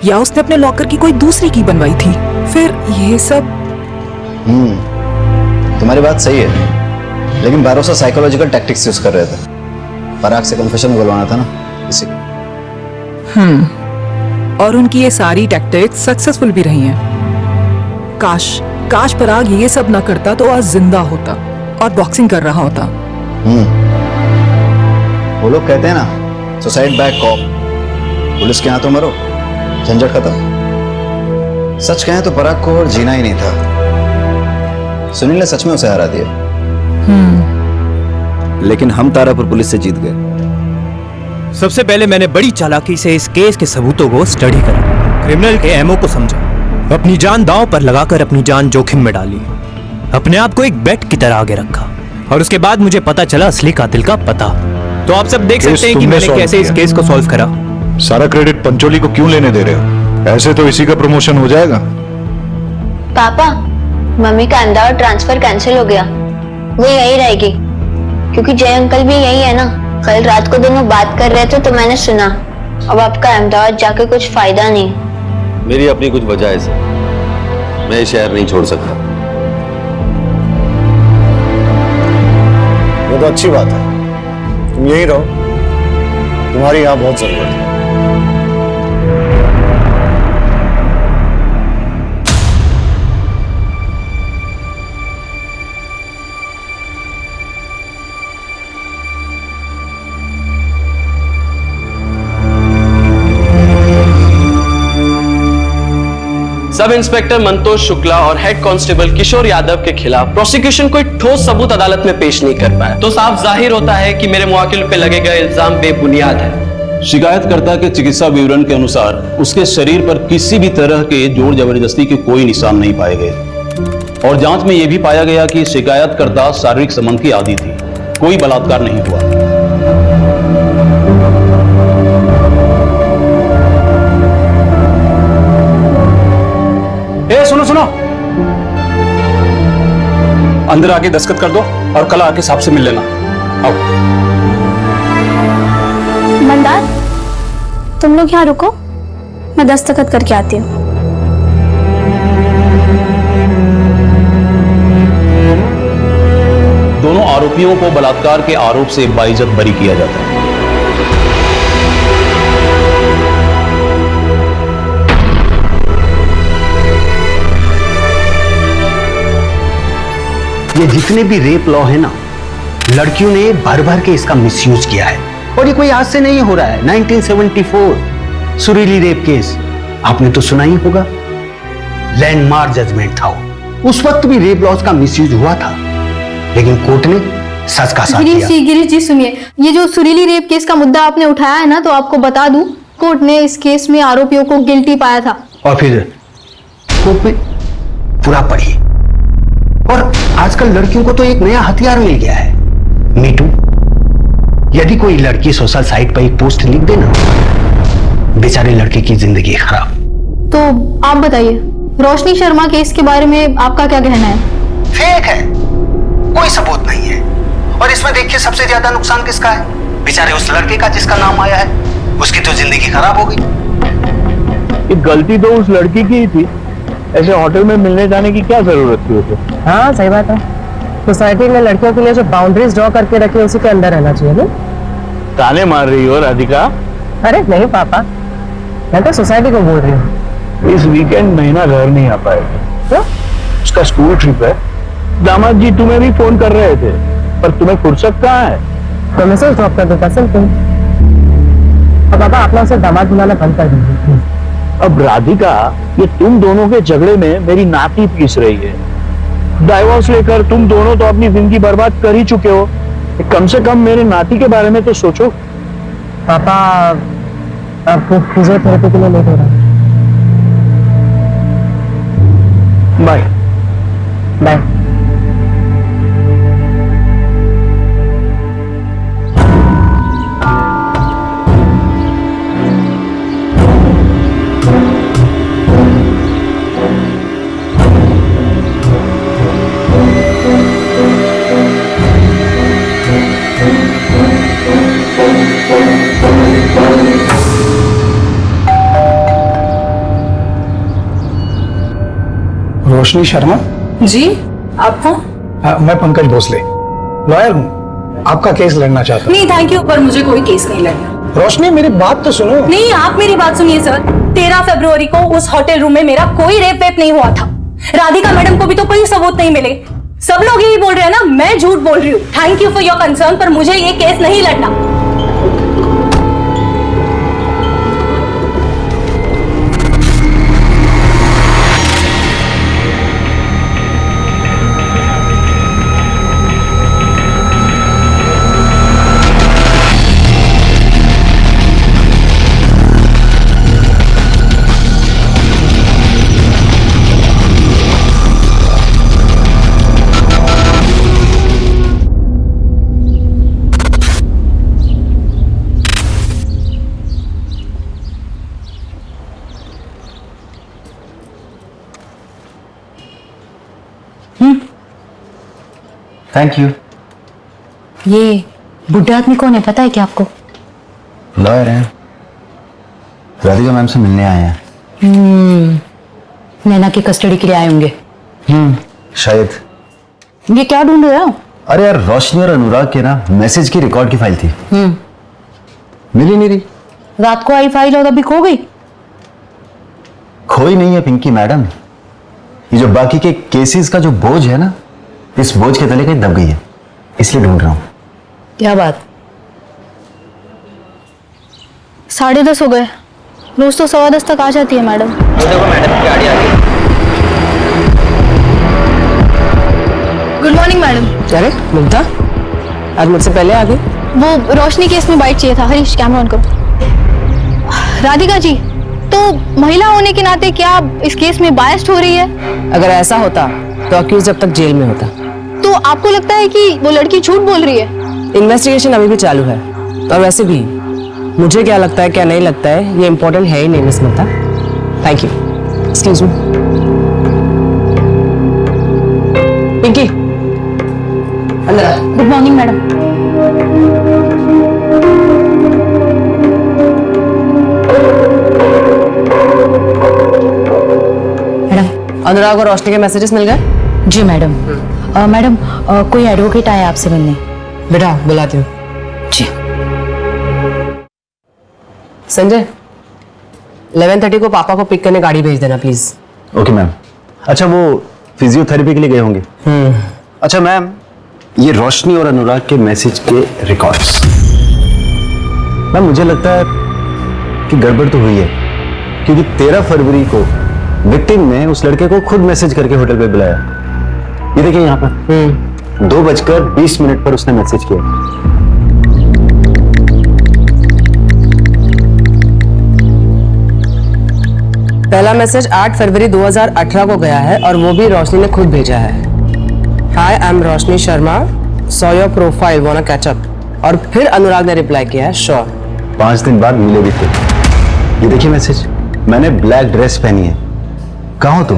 या उसने अपने लॉकर की कोई दूसरी की बनवाई थी। फिर ये सब तुम्हारी बात सही है, लेकिन बारोसा साइकोलॉजिकल टैक्टिक्स यूज कर रहे थे। पराग से कन्फेशन बुलवाना था ना इसी को। और उनकी ये सारी टैक्टिक्स सक्सेसफुल भी रही हैं। काश पराग ये सब ना करता तो आज जिंदा होता और बॉक्सिंग कर रहा होता। वो लोग कहते हैं ना, सुसाइड बाय कॉप। पुलिस के हाथों मरो, झंझट खत्म। सच कहें तो पराग को और जीना ही नहीं था। सुनील ने सच में उसे हरा दिया। लेकिन हम तारापुर पुलिस से जीत गए। सबसे पहले मैंने बड़ी चालाकी से इस केस के सबूतों को स्टडी करा, क्रिमिनल के एमओ को समझा, अपनी जान दांव पर लगाकर अपनी जान जोखिम में डाली, अपने आप को एक बेट की तरह आगे रखा, और उसके बाद मुझे पता चला असली कातिल का पता। तो आप सब देख सकते हैं कि मैंने कैसे इस केस को सॉल्व करा। सारा क्रेडिट पंचोली को क्यों लेने दे रहे हो? ऐसे तो इसी का प्रमोशन हो जाएगा। पापा, मम्मी का अहमदाबाद ट्रांसफर कैंसिल हो गया, वो यही रहेगी क्योंकि जय अंकल भी यही है ना। कल रात को दोनों बात कर रहे थे तो मैंने सुना। अब आपका अहमदाबाद जाके कुछ फायदा नहीं। मेरी अपनी कुछ वजह है। मैं ये शहर नहीं छोड़ सकता। ये तो अच्छी बात है, तुम यहीं रहो, तुम्हारी यहाँ बहुत जरूरत है। सब इंस्पेक्टर मंतोष शुक्ला और हेड कांस्टेबल किशोर यादव के खिलाफ प्रोसिक्यूशन कोई ठोस सबूत अदालत में पेश नहीं कर पाया, तो साफ जाहिर होता है कि मेरे मुवक्किल पे लगे गए इल्जाम बेबुनियाद है। शिकायतकर्ता के चिकित्सा विवरण के अनुसार उसके शरीर पर किसी भी तरह के जोर जबरदस्ती के कोई निशान नहीं पाए गए और जांच में यह भी पाया गया कि शिकायतकर्ता शारीरिक संबंध की आदी थी, कोई बलात्कार नहीं हुआ। सुनो सुनो, अंदर आके दस्तखत कर दो और कल आके साहब से मिल लेना। आओ। मंदार, तुम लोग यहाँ रुको, मैं दस्तखत करके आती हूँ। दोनों आरोपियों को बलात्कार के आरोप से बाइज्जत बरी किया जाता है। ये जितने भी रेप लॉ है ना, लड़कियों ने भर भर के इसका मिसयूज किया है और ये कोई आज से नहीं हो रहा है। 1974 सुरीली रेप केस आपने तो सुना ही होगा, लैंडमार्क जजमेंट था वो। उस वक्त भी रेप लॉज का मिसयूज हुआ था, लेकिन कोर्ट ने सच का साथ दिया। गिरीश जी सुनिए, ये जो सुरीली रेप केस का मुद्दा आपने उठाया है ना, तो आपको बता दूं, कोर्ट ने इस केस में आरोपियों को गिल्टी पाया था। और फिर कोर्ट में पूरा पढ़िए। और आजकल लड़कियों को तो एक नया हथियार मिल गया है, मीटू। यदि कोई लड़की सोशल साइट पर एक पोस्ट लिख देना, बेचारे लड़के की जिंदगी खराब। तो आप बताइए, रोशनी शर्मा केस के बारे में आपका क्या कहना है? फेक है, कोई सबूत नहीं है। और इसमें देखिए सबसे ज्यादा नुकसान किसका है? बेचारे उस लड़के का जिसका नाम आया है, उसकी तो जिंदगी खराब हो गई। गलती तो उस लड़की की ही थी, ऐसे होटल में मिलने जाने की क्या जरूरत थी उसे? हाँ सही बात है, सोसाइटी ने लड़कियों के लिए जो बाउंड्रीज ड्रॉ करके रखी है उसी के अंदर रहना चाहिए ना। ताने मार रही हो राधिका? अरे नहीं पापा, मैं तो सोसाइटी को बोल रही हूँ। इस वीकेंड महीना घर नहीं आ पाएगी। क्यों? उसका स्कूल ट्रिप है। दामाद जी तुम्हें भी फोन कर रहे थे, पर तुम्हें फुर्सत कहाँ है? तो मैसेज ड्रॉप कर देता सिंपल। और पापा अपना उसे दामाद बुलाना बंद कर दीजिए। अब राधिका, ये तुम दोनों के झगड़े में मेरी नाती पीस रही है। डाइवोर्स लेकर तुम दोनों तो अपनी जिंदगी बर्बाद कर ही चुके हो, कम से कम मेरे नाती के बारे में तो सोचो। पापा आपको फिजियोथेरेपी के लिए लेट हो रहा है। Bye bye. रोशनी शर्मा जी, आप कौन? मैं पंकज भोसले, लॉयर हूँ। आपका केस लड़ना चाहता हूँ। नहीं थैंक यू, पर मुझे कोई केस नहीं लड़ना। रोशनी मेरी बात तो सुनो। नहीं, आप मेरी बात सुनिए सर। 13 फरवरी को उस होटल रूम में मेरा कोई रेप वेप नहीं हुआ था। राधिका मैडम को भी तो कोई सबूत नहीं मिले। सब लोग यही बोल रहे हैं ना, मैं झूठ बोल रही हूँ। Thank you for your concern, पर मुझे ये केस नहीं लड़ना। Thank you. ये बुढ़े आदमी कौन है, पता है क्या आपको? लॉयर हैं, राधिका मैम से मिलने आए हैं। नैना की कस्टडी के लिए आए होंगे। शायद। ये क्या ढूंढ रहे हो? अरे यार, रोशनी और अनुराग के ना मैसेज की रिकॉर्ड की फाइल थी, मिली नहीं रही। रात को आई फाइल और अभी खो गई। खोई नहीं है पिंकी मैडम, ये जो बाकी के केसेस का जो बोझ है ना, इस बोझ के तले कहीं दब गई है, इसलिए ढूंढ रहा हूं। क्या बात? 10:30 हो गए। रोज तो 10:15 तक आ जाती है मैडम। देखो मैडम की गाड़ी आ गई। Good morning madam. अरे मुग्धा, आज मुझसे पहले आ गई। वो रोशनी केस में बाइट चाहिए था। हरीश, कैमरा ऑन करो। राधिका जी, तो महिला होने के नाते क्या इस केस में बायस्ड हो रही है? अगर ऐसा होता तो अक्यूज जब तक जेल में होता। तो आपको लगता है कि वो लड़की झूठ बोल रही है? इन्वेस्टिगेशन अभी भी चालू है, और वैसे भी मुझे क्या लगता है क्या नहीं लगता है ये इंपॉर्टेंट है ही नहीं miss Mugdha. Thank you. Excuse me Pinky, अंदर आ। Good morning madam. अनुराग और रोशनी के मैसेजेस मिल गए? जी मैडम। मैडम, कोई एडवोकेट आया आपसे मिलने। बेटा बुलाती हूँ। जी। संजय, 11:30 को पापा को पिक करने गाड़ी भेज देना प्लीज। Okay ma'am. अच्छा, वो फिजियोथेरेपी के लिए गए होंगे। अच्छा मैम, ये रोशनी और अनुराग के मैसेज के रिकॉर्ड्स, मैम मुझे लगता है कि गड़बड़ तो हुई है, क्योंकि 13 फरवरी को विक्टिम ने उस लड़के को खुद मैसेज करके होटल पे बुलाया। ये देखिए यहाँ पर 2:20 पर उसने मैसेज किया। पहला मैसेज 8 फरवरी 2018 को गया है और वो भी रोशनी ने खुद भेजा है। Hi, I am Roshni Sharma, saw your profile, wanna catch up. और फिर अनुराग ने रिप्लाई किया है, श्योर। 5 दिन बाद मिले भी थे। ये देखिए मैसेज, मैंने ब्लैक ड्रेस पहनी है, कहाँ हो तुम?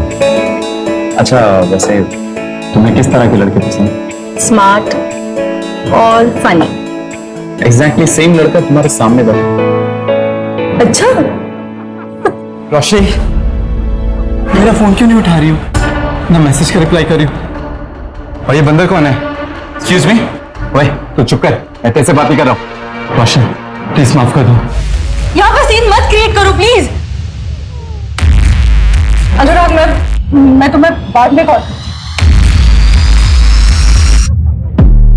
अच्छा, वैसे तुम्हें किस तरह के लड़के पसंद? स्मार्ट और फनी। एग्जैक्टली सेम लड़का तुम्हारे सामने बैठा। अच्छा। रोशनी, मेरा फोन क्यों नहीं उठा रही हो? ना मैसेज का रिप्लाई कर रही हो? और ये बंदर कौन है? Excuse me. ओए, तू चुप कर, मैं तेरे से बात ही कर रहा हूँ। रोशनी प्लीज माफ कर दो। यहाँ पर सीन मत क्रिएट करो प्लीज। अनुराग, मैं तुम्हें बाद में कॉल।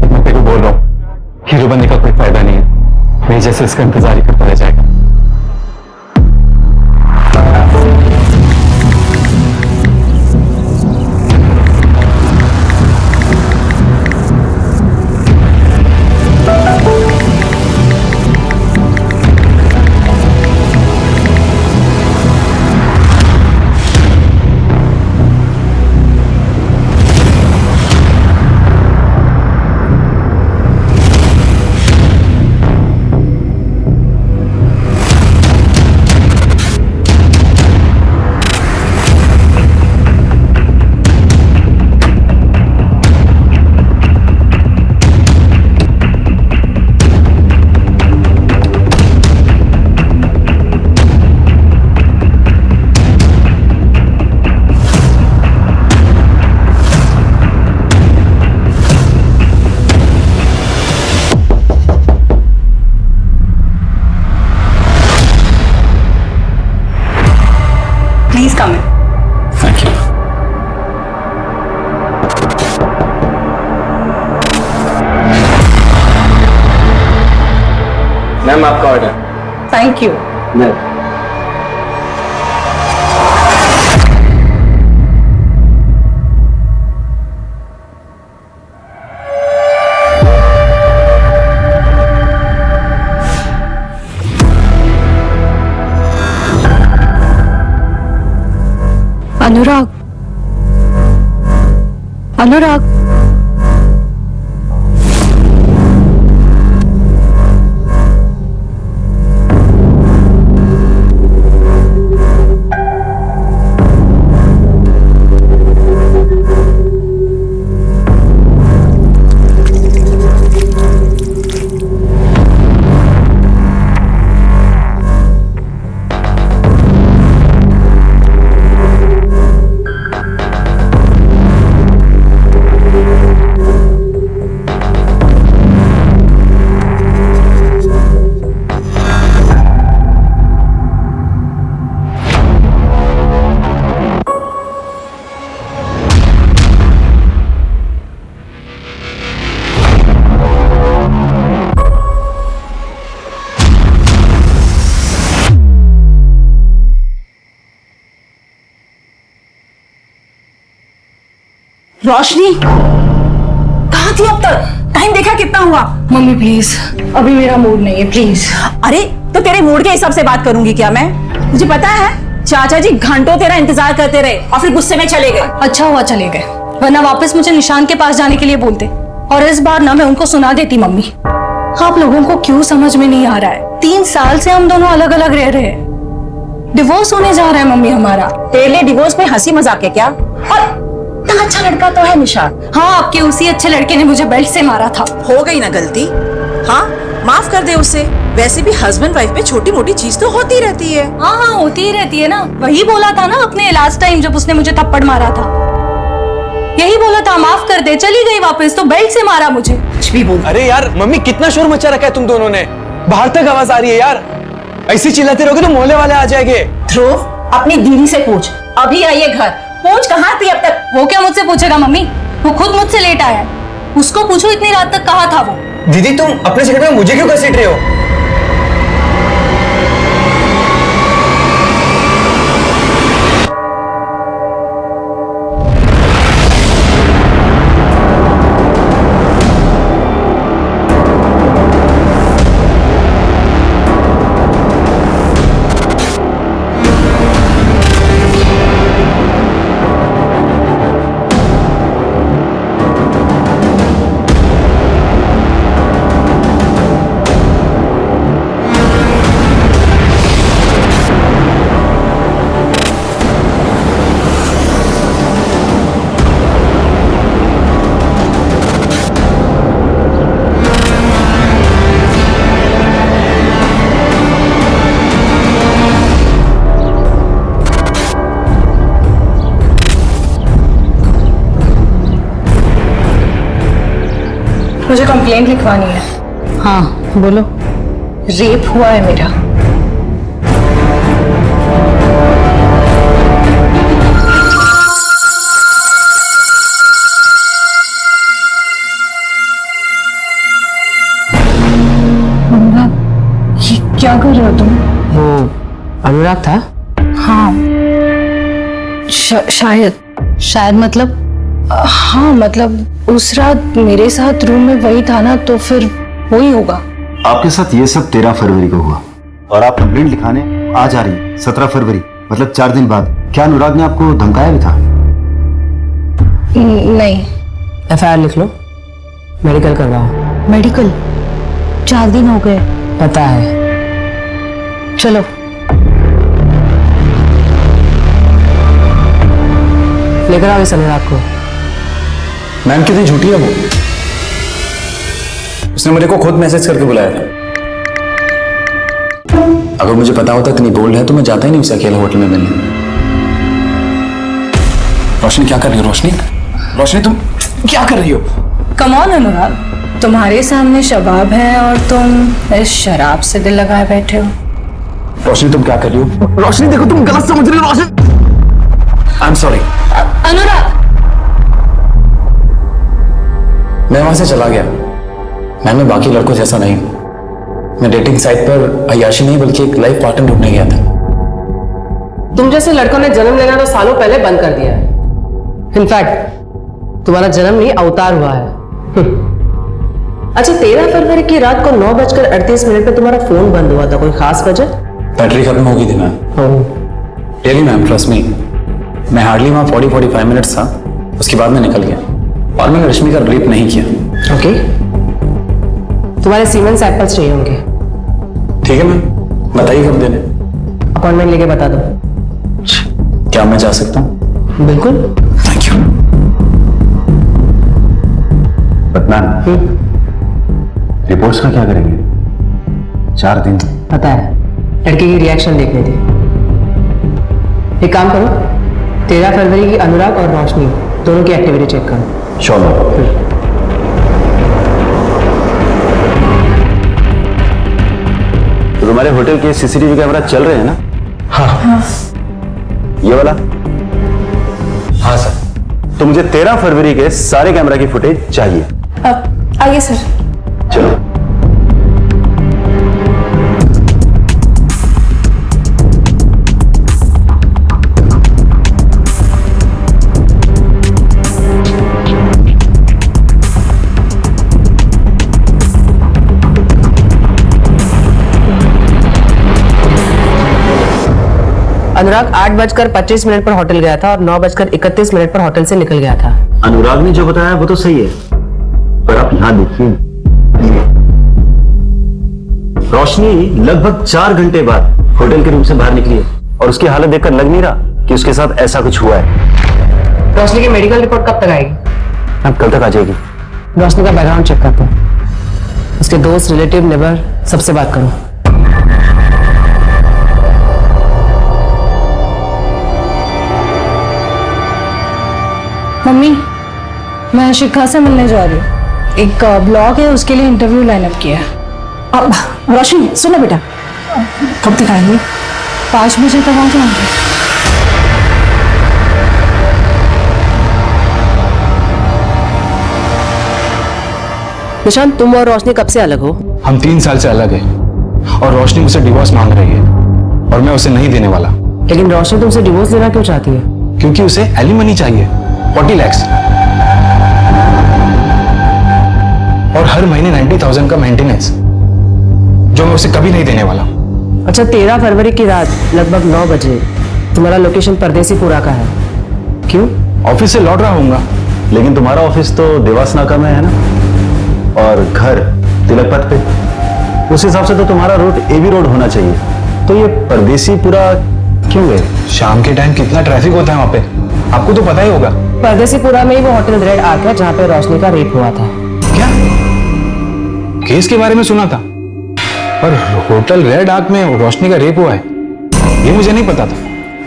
मैं तेरे को बोल रहा हूँ, हीरो बनने का कोई फायदा नहीं है, मेरे जैसे इसका इंतजार ही करता रह जाएगा। Please come in. Thank you. Ma'am आपका order. Thank you. Anurag, Anurag, Roshni कहाँ थी अब तक? टाइम देखा कितना हुआ? मम्मी प्लीज, अभी मेरा मूड नहीं है, प्लीज। अरे तो तेरे मूड के हिसाब से बात करूंगी क्या मैं? मुझे पता है चाचा जी घंटों तेरा इंतजार करते रहे और फिर गुस्से में चले गए। अच्छा हुआ चले गए, वरना वापस मुझे निशान के पास जाने के लिए बोलते और इस बार ना मैं उनको सुना देती। मम्मी, आप लोगों को क्यों समझ में नहीं आ रहा है? 3 साल से हम दोनों अलग अलग रह रहे हैं, डिवोर्स होने जा रहा है मम्मी हमारा। तेरे लिए डिवोर्स में हंसी मजाक है क्या? और इतना अच्छा लड़का तो है निशान। हाँ, आपके उसी अच्छे लड़के ने मुझे बेल्ट से मारा था। हो गई ना गलती, हाँ माफ कर दे उसे। वैसे भी हस्बैंड वाइफ में छोटी मोटी चीज तो होती रहती है। हाँ होती ही रहती है ना। वही बोला था ना अपने लास्ट टाइम जब उसने मुझे थप्पड़ मारा था, यही बोला था माफ कर दे। चली गई वापस तो बेल्ट से मारा मुझे। कुछ भी बोल। अरे यार मम्मी, कितना शोर मचा रखा है तुम दोनों ने, बाहर तक आवाज आ रही है यार। ऐसी चिल्लाते रहोगे तो मोहल्ले वाले आ जाएंगे। ध्रुव, अपनी दीदी से पूछ, अभी आई है घर, पूछ कहाँ थी अब तक? वो क्या मुझसे पूछेगा मम्मी, वो खुद मुझसे लेट आया है। उसको पूछो इतनी रात तक कहाँ था वो। दीदी तुम अपने चक्कर में मुझे क्यों घसीट रहे हो? मुझे कंप्लेंट लिखवानी है। हाँ बोलो। रेप हुआ है मेरा। ये क्या कर रहे हो तुम? वो अनुराग था? हाँ शायद मतलब हाँ मतलब उस रात मेरे साथ रूम में वही था ना, तो फिर वही होगा। आपके साथ ये सब 13 फरवरी को हुआ और आप कंप्लेंट लिखाने आज आ रही है 17 फरवरी, मतलब 4 दिन बाद। क्या अनुराग ने आपको धमकाया भी था? नहीं। FIR लिख लो, मेडिकल करवाओ। मेडिकल? 4 दिन हो गए। पता है। चलो। लेकर आओ इस अनुराग को। मैम कितनी झूठी है वो, उसने मेरे को खुद मैसेज करके बुलाया था। अगर मुझे पता होता इतनी बोल्ड है तो मैं जाता ही नहीं उसे अकेले होटल में मिलने। रोशनी क्या कर रही हो? रोशनी, रोशनी तुम क्या कर रही हो? कम ऑन अनुराग, तुम्हारे सामने शबाब है और तुम इस शराब से दिल लगाए बैठे हो। रोशनी तुम क्या कर रही हो? रोशनी देखो तुम गलत समझ रही हो। रोशनी आई एम सॉरी। अनुराग, मैं वहां से चला गया। मैं बाकी लड़कों जैसा नहीं हूं। मैं डेटिंग साइट पर अय्याशी नहीं बल्कि एक लाइफ पार्टनर ढूंढने गया था। तुम जैसे लड़कों ने जन्म लेना तो सालों पहले बंद कर दिया है। इनफैक्ट तुम्हारा जन्म नहीं अवतार हुआ है। अच्छा, 13 फरवरी की रात को 9:38 पे तुम्हारा फोन बंद हुआ था, कोई खास वजह? बैटरी खत्म हो गई थी ma'am. Really ma'am, trust me. मैं हार्डली वहां 40-45 मिनट्स था, उसके बाद मैं निकल गया और मैंने रश्मि का रेप नहीं किया। ओके, तुम्हारे सीमेंस सैंपल्स चाहिए होंगे। ठीक है मैम, बताइए कब देने? अपॉइंटमेंट लेके बता दो। क्या मैं जा सकता हूँ? बिल्कुल। Thank you. बदनाम रिपोर्ट्स का क्या करेंगे? 4 दिन। पता है, लड़के की रिएक्शन देखनी थी। एक काम करो, 13 फरवरी की अनुराग और रोशनी दोनों की एक्टिविटी चेक करो। श्योर। तो तुम्हारे होटल के CCTV कैमरा चल रहे हैं ना? हाँ। ये वाला? हाँ सर। तो मुझे 13 फरवरी के सारे कैमरा की फुटेज चाहिए। आइए सर। चलो। अनुराग 8:25 पर होटल गया था और 9:31 पर होटल से निकल गया था। अनुराग ने जो बताया वो तो सही है, पर आप यहां देखिए, रोशनी लगभग 4 घंटे बाद होटल के रूम से बाहर निकली है और उसकी हालत देखकर लग नहीं रहा कि उसके साथ ऐसा कुछ हुआ है। रोशनी की मेडिकल रिपोर्ट कब तक आएगी? अब कल तक आ जाएगी। रोशनी का बैकग्राउंड चेक करते हैं, उसके दोस्त, रिलेटिव, नेबर सबसे बात करो। मम्मी, मैं शिखा से मिलने जा रही हूँ। एक ब्लॉग है, उसके लिए इंटरव्यू लाइनअप किया है। अब रोशनी सुनो बेटा, कब तक आएंगे? 5 बजे तक आ जाएंगे। निशांत, तुम और रोशनी कब से अलग हो? हम 3 साल से अलग हैं और रोशनी मुझसे डिवोर्स मांग रही है और मैं उसे नहीं देने वाला। लेकिन रोशनी तुमसे डिवोर्स लेना क्यों चाहती है? क्योंकि उसे एलिमनी चाहिए, 40 लाख और हर महीने 90,000 का मेंटेनेंस, जो मैं उसे कभी नहीं देने वाला। अच्छा, 13 फरवरी की रात लगभग 9 बजे तुम्हारा लोकेशन परदेसीपुरा का है, क्यों? ऑफिस से लौट रहा हूँगा। लेकिन तुम्हारा ऑफिस तो देवास नाका में है ना, और घर तिलक पथ पे। उस हिसाब से तो तुम्हारा रूट एबी रोड होना चाहिए, तो ये परदेसीपुरा क्यों है? शाम के टाइम कितना ट्रैफिक होता है वहां पे, आपको तो पता ही होगा। परदेसीपुरा में ही वो होटल रेड आर्क है जहाँ पे रोशनी का रेप हुआ था। क्या? केस के बारे में सुना था, पर होटल रेड आर्क में रोशनी का रेप हुआ है ये मुझे नहीं पता था।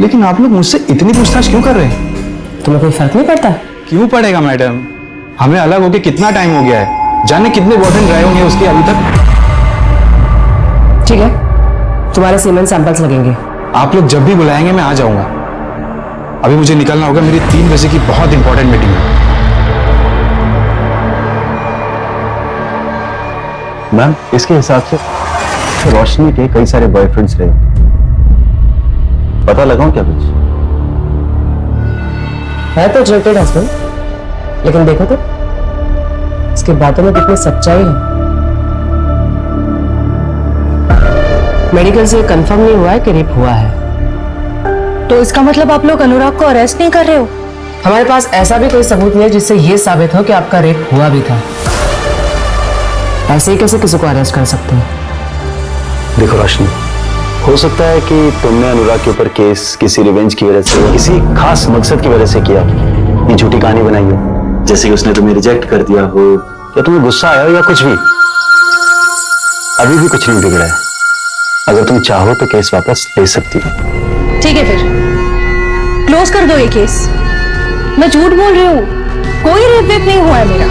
लेकिन आप लोग मुझसे इतनी पूछताछ क्यों कर रहे हैं? तुम्हें कोई फर्क नहीं पड़ता? क्यों पड़ेगा मैडम, हमें अलग होके कितना टाइम हो गया है, जाने कितने बॉयफ्रेंड ड्राइव होंगे उसके अभी तक। ठीक है, तुम्हारे सीमेंट सैंपल्स लगेंगे। आप लोग जब भी बुलाएंगे मैं आ जाऊंगा। अभी मुझे निकलना होगा, मेरी 3 बजे की बहुत इंपॉर्टेंट मीटिंग है। मैम, इसके हिसाब से रोशनी के कई सारे बॉयफ्रेंड्स रहे, पता लगाऊं क्या कुछ? है तो रिजेक्टेड हस्बैंड, लेकिन देखो तो इसकी बातों में कितनी सच्चाई है। मेडिकल से कंफर्म नहीं हुआ है कि रेप हुआ है। तो इसका मतलब आप लोग अनुराग को अरेस्ट नहीं कर रहे हो? हमारे पास ऐसा भी कोई सबूत नहीं है जिससे यह साबित हो कि आपका रेप हुआ भी था। ऐसे ही कैसे किसी को अरेस्ट कर सकते हैं? देखो रोशनी, हो सकता है कि तुमने अनुराग के ऊपर केस किसी रिवेंज की वजह से, किसी खास मकसद की वजह से किया, ये झूठी कहानी बनाई हो, जैसे कि उसने तुम्हें रिजेक्ट कर दिया हो या तुम्हें गुस्सा आया हो या कुछ भी। अभी भी कुछ नहीं बिगड़ा है, अगर तुम चाहो तो केस वापस ले सकती हो। ठीक है, फिर क्लोज कर दो ये केस। मैं झूठ बोल रही हूँ, कोई रेप वेप नहीं हुआ है मेरा।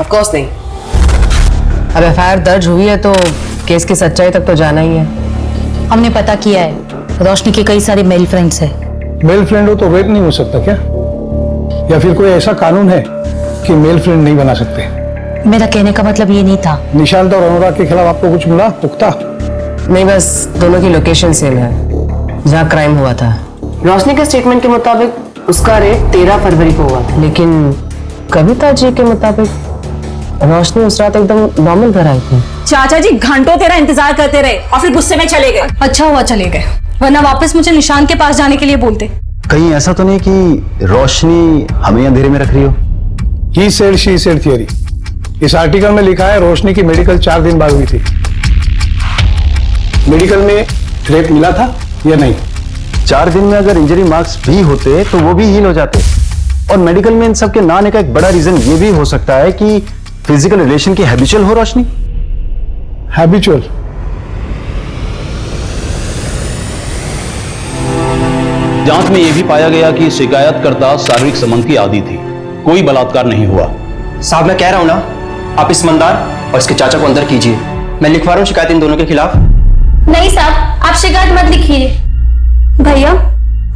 ऑफ कोर्स नहीं। अब एफआईआर दर्ज हुई है तो केस की सच्चाई तक तो जाना ही है। हमने पता किया है, रोशनी के कई सारे मेल फ्रेंड्स हैं। मेल फ्रेंड हो तो रेप नहीं हो सकता क्या? या फिर कोई ऐसा कानून है कि मेल फ्रेंड नहीं बना सकते? मेरा कहने का मतलब ये नहीं था। निशांत और अनुराग के खिलाफ आपको कुछ मिला पुख्ता? नहीं, बस दोनों की लोकेशन सेम है जहाँ क्राइम हुआ था। रोशनी के स्टेटमेंट के मुताबिक उसका रेप 13 फरवरी को हुआ था, लेकिन कविता जी के मुताबिक रोशनी उस रात एकदम नॉर्मल घर आई थी। चाचा जी घंटों तेरा इंतजार करते रहे और फिर गुस्से में चले गए। अच्छा हुआ चले गए, वरना वापस मुझे निशान के पास जाने के लिए बोलते। कहीं ऐसा तो नहीं कि रोशनी हमें अंधेरे में रख रही हो? He said she said theory. इस आर्टिकल में लिखा है रोशनी की मेडिकल 4 दिन बाद हुई थी। मेडिकल में रेप मिला था या नहीं? 4 दिन में अगर इंजरी मार्क्स भी होते तो वो भी हील हो जाते। और मेडिकल में इन सब के ना आने का एक बड़ा रीजन ये भी हो सकता है कि फिजिकल रिलेशन की हैबिचुअल हो रोशनी। हैबिचुअल? जांच में यह भी पाया गया कि शिकायतकर्ता शारीरिक संबंध की आदी थी, कोई बलात्कार नहीं हुआ। साहब मैं कह रहा हूं ना, आप इस मंदार और इसके चाचा को अंदर कीजिए। मैं लिखवा रहा हूं शिकायत इन दोनों के खिलाफ। नहीं साहब, आप शिकायत मत लिखिए। भैया,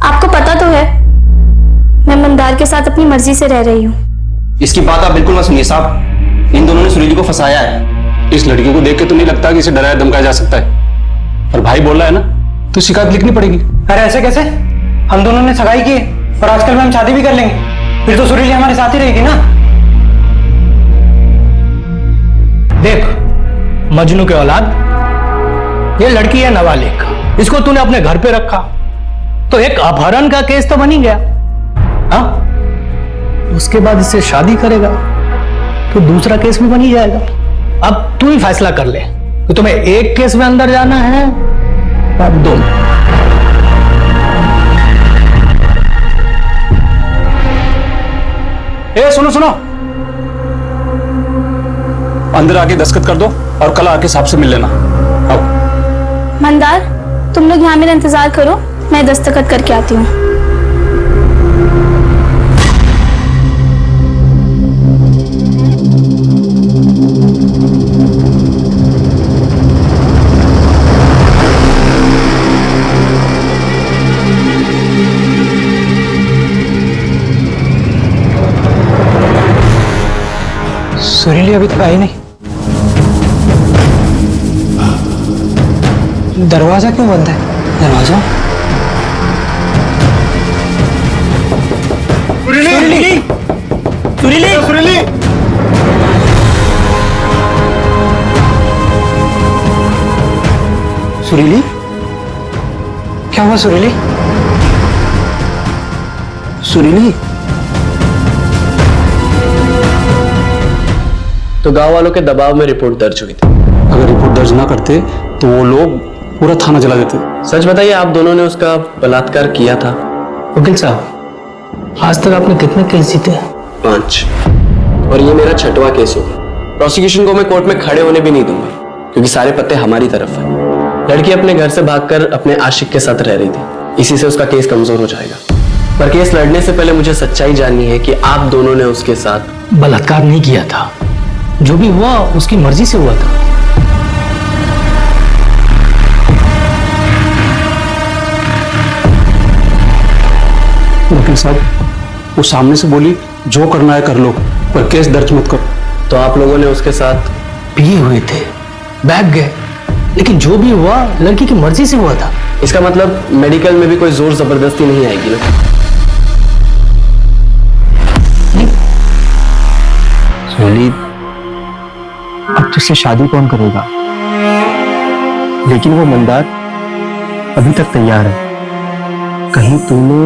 आपको पता तो है मैं मंदार के साथ अपनी मर्जी से रह रही हूँ। इसकी बात आप बिल्कुल मत सुनिए साहब, इन दोनों ने सुरीली को फंसाया है। इस लड़की को देख के तो नहीं लगता कि इसे डराया धमकाया जा सकता है, और भाई बोल रहा है ना तो शिकायत लिखनी पड़ेगी। अरे ऐसे कैसे? हम दोनों ने सगाई की और आजकल में हम शादी भी कर लेंगे, फिर तो सुरीली हमारे साथ ही रहेगी ना। देख मजनू के औलाद, ये लड़की है नाबालिग, इसको तूने अपने घर पे रखा तो एक अपहरण का केस तो बन ही गया। हाँ, उसके बाद इससे शादी करेगा तो दूसरा केस भी बन ही जाएगा। अब तू ही फैसला कर ले कि तुम्हें एक केस में अंदर जाना है या दो। सुनो सुनो, अंदर आके दस्तखत कर दो और कल आके साहब से मिल लेना। आओ। मंदार, तुम लोग यहाँ मेरा इंतजार करो, मैं दस्तखत करके आती हूँ। सुरीली अभी तक आई नहीं। दरवाजा क्यों बंद है? दरवाजा सुरीली, सुरीली, सुरीली, सुरीली, क्या हुआ सुरीली? सुरीली, तो गांव वालों के दबाव में रिपोर्ट दर्ज हुई थी। अगर रिपोर्ट दर्ज ना करते तो वो लोग पूरा थाना जला देते। सच बताइए, आप दोनों ने उसका बलात्कार किया था? वकील साहब, आज तक आपने कितने केस जीते? 5, और ये मेरा 6वां केस होगा। प्रोसिक्यूशन को मैं कोर्ट में खड़े होने भी नहीं दूंगा, क्योंकि सारे पत्ते हमारी तरफ है। लड़की अपने घर से भागकर अपने आशिक के साथ रह रही थी, इसी से उसका केस कमजोर हो जाएगा। पर केस लड़ने से पहले मुझे सच्चाई जाननी है कि आप दोनों ने उसके साथ बलात्कार नहीं किया था। जो भी हुआ उसकी मर्जी से हुआ था। वकील साहब, वो सामने से बोली जो करना है कर लो, पर केस दर्ज मत करो। तो आप लोगों ने उसके साथ पिए हुए थे, बैग गए, लेकिन जो भी हुआ लड़की की मर्जी से हुआ था। इसका मतलब मेडिकल में भी कोई जोर जबरदस्ती नहीं आएगी ना? सोली, अब तुझसे शादी कौन करेगा? लेकिन वो मंदार अभी तक तैयार है। कहीं तूने...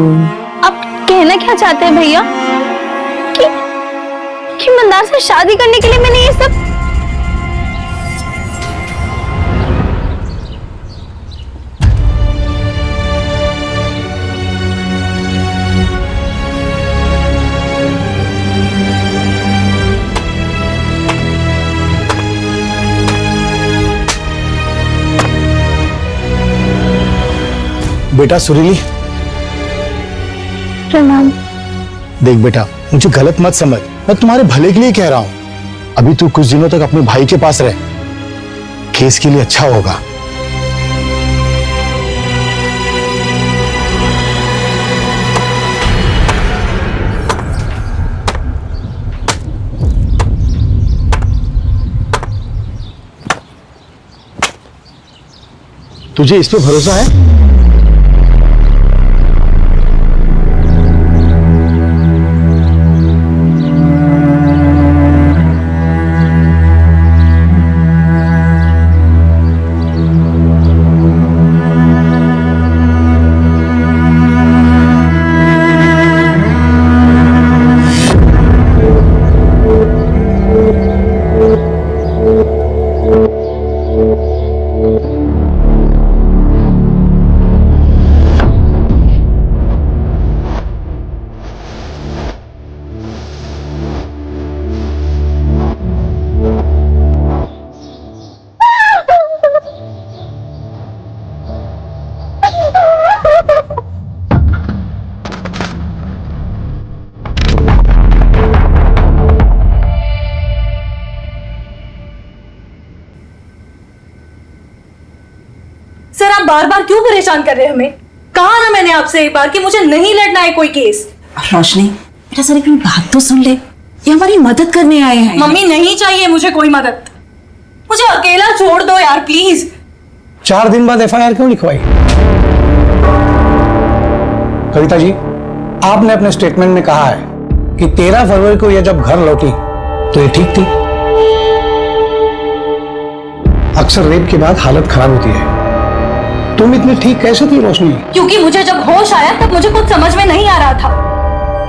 आप कहना क्या चाहते हैं भैया? कि मंदार से शादी करने के लिए मैंने ये सब... बेटा सुरीली, प्रणाम। देख बेटा, मुझे गलत मत समझ, मैं तुम्हारे भले के लिए कह रहा हूं। अभी तू कुछ दिनों तक अपने भाई के पास रह, केस के लिए अच्छा होगा। तुझे इस पे भरोसा है? सर, आप बार बार क्यों परेशान कर रहे हैं हमें? कहा ना मैंने आपसे एक बार कि मुझे नहीं लड़ना है कोई केस। रोशनी, बेटा सर एक बात तो सुन ले, ये हमारी मदद करने आए हैं। मम्मी, नहीं चाहिए मुझे कोई मदद, मुझे अकेला छोड़ दो यार प्लीज। 4 दिन बाद एफआईआर क्यों लिखवाई? कविता जी, आपने अपने स्टेटमेंट में कहा है कि 13 फरवरी को यह जब घर लौटी तो ये ठीक थी। अक्सर रेप के बाद हालत खराब होती है। तुम इतनी ठीक कैसे थी रोशनी? क्योंकि मुझे जब होश आया तब मुझे कुछ समझ में नहीं आ रहा था,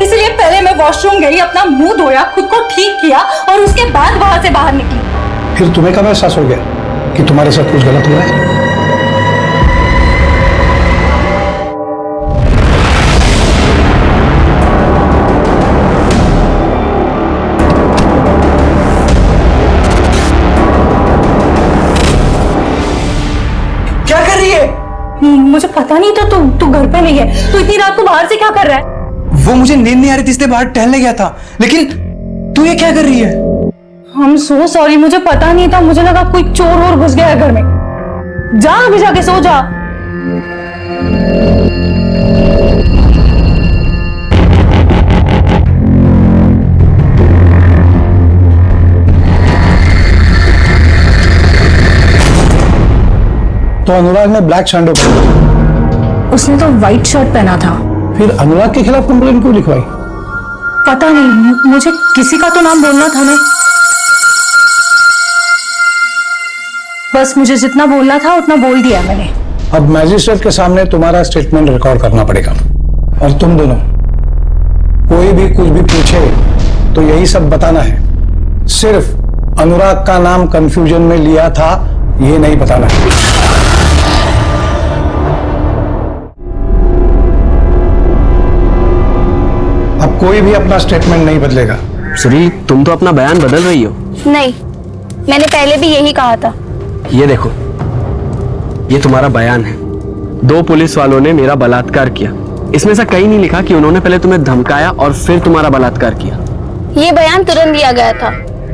इसलिए पहले मैं वॉशरूम गई, अपना मुंह धोया, खुद को ठीक किया और उसके बाद वहां से बाहर निकली। फिर तुम्हें कब एहसास हो गया कि तुम्हारे साथ कुछ गलत हुआ है? क्या कर रही है? मुझे पता नहीं था तू घर पे नहीं है। तू इतनी रात को बाहर से क्या कर रहा है? वो मुझे नींद नहीं आ रही थी इसलिए बाहर टहलने गया था, लेकिन तू ये क्या कर रही है? I'm so sorry, मुझे पता नहीं था, मुझे लगा कोई चोर और घुस गया है घर में। जा अभी जाके सो जा। तो अनुराग ने ब्लैक शैंडो पहना, उसने तो व्हाइट शर्ट पहना था। फिर अनुराग के खिलाफ कंप्लेंट क्यों लिखवाई? पता नहीं, मुझे किसी का तो नाम बोलना था ना। बस मुझे जितना बोलना था उतना बोल दिया मैंने। अब मैजिस्ट्रेट के सामने तुम्हारा स्टेटमेंट रिकॉर्ड करना पड़ेगा, और तुम दोनों कोई भी कुछ भी पूछे तो यही सब बताना है। सिर्फ अनुराग का नाम कंफ्यूजन में लिया था ये नहीं बताना है। अब कोई भी अपना स्टेटमेंट नहीं बदलेगा। सुरीली, तुम तो अपना बयान बदल रही हो। नहीं, मैंने पहले भी यही कहा था। ये देखो, ये तुम्हारा बयान है। 2 पुलिस वालों ने मेरा बलात्कार किया। इसमें से कहीं नहीं लिखा कि उन्होंने पहले तुम्हें धमकाया और फिर तुम्हारा बलात्कार किया। ये बयान तुरंत दिया गया था।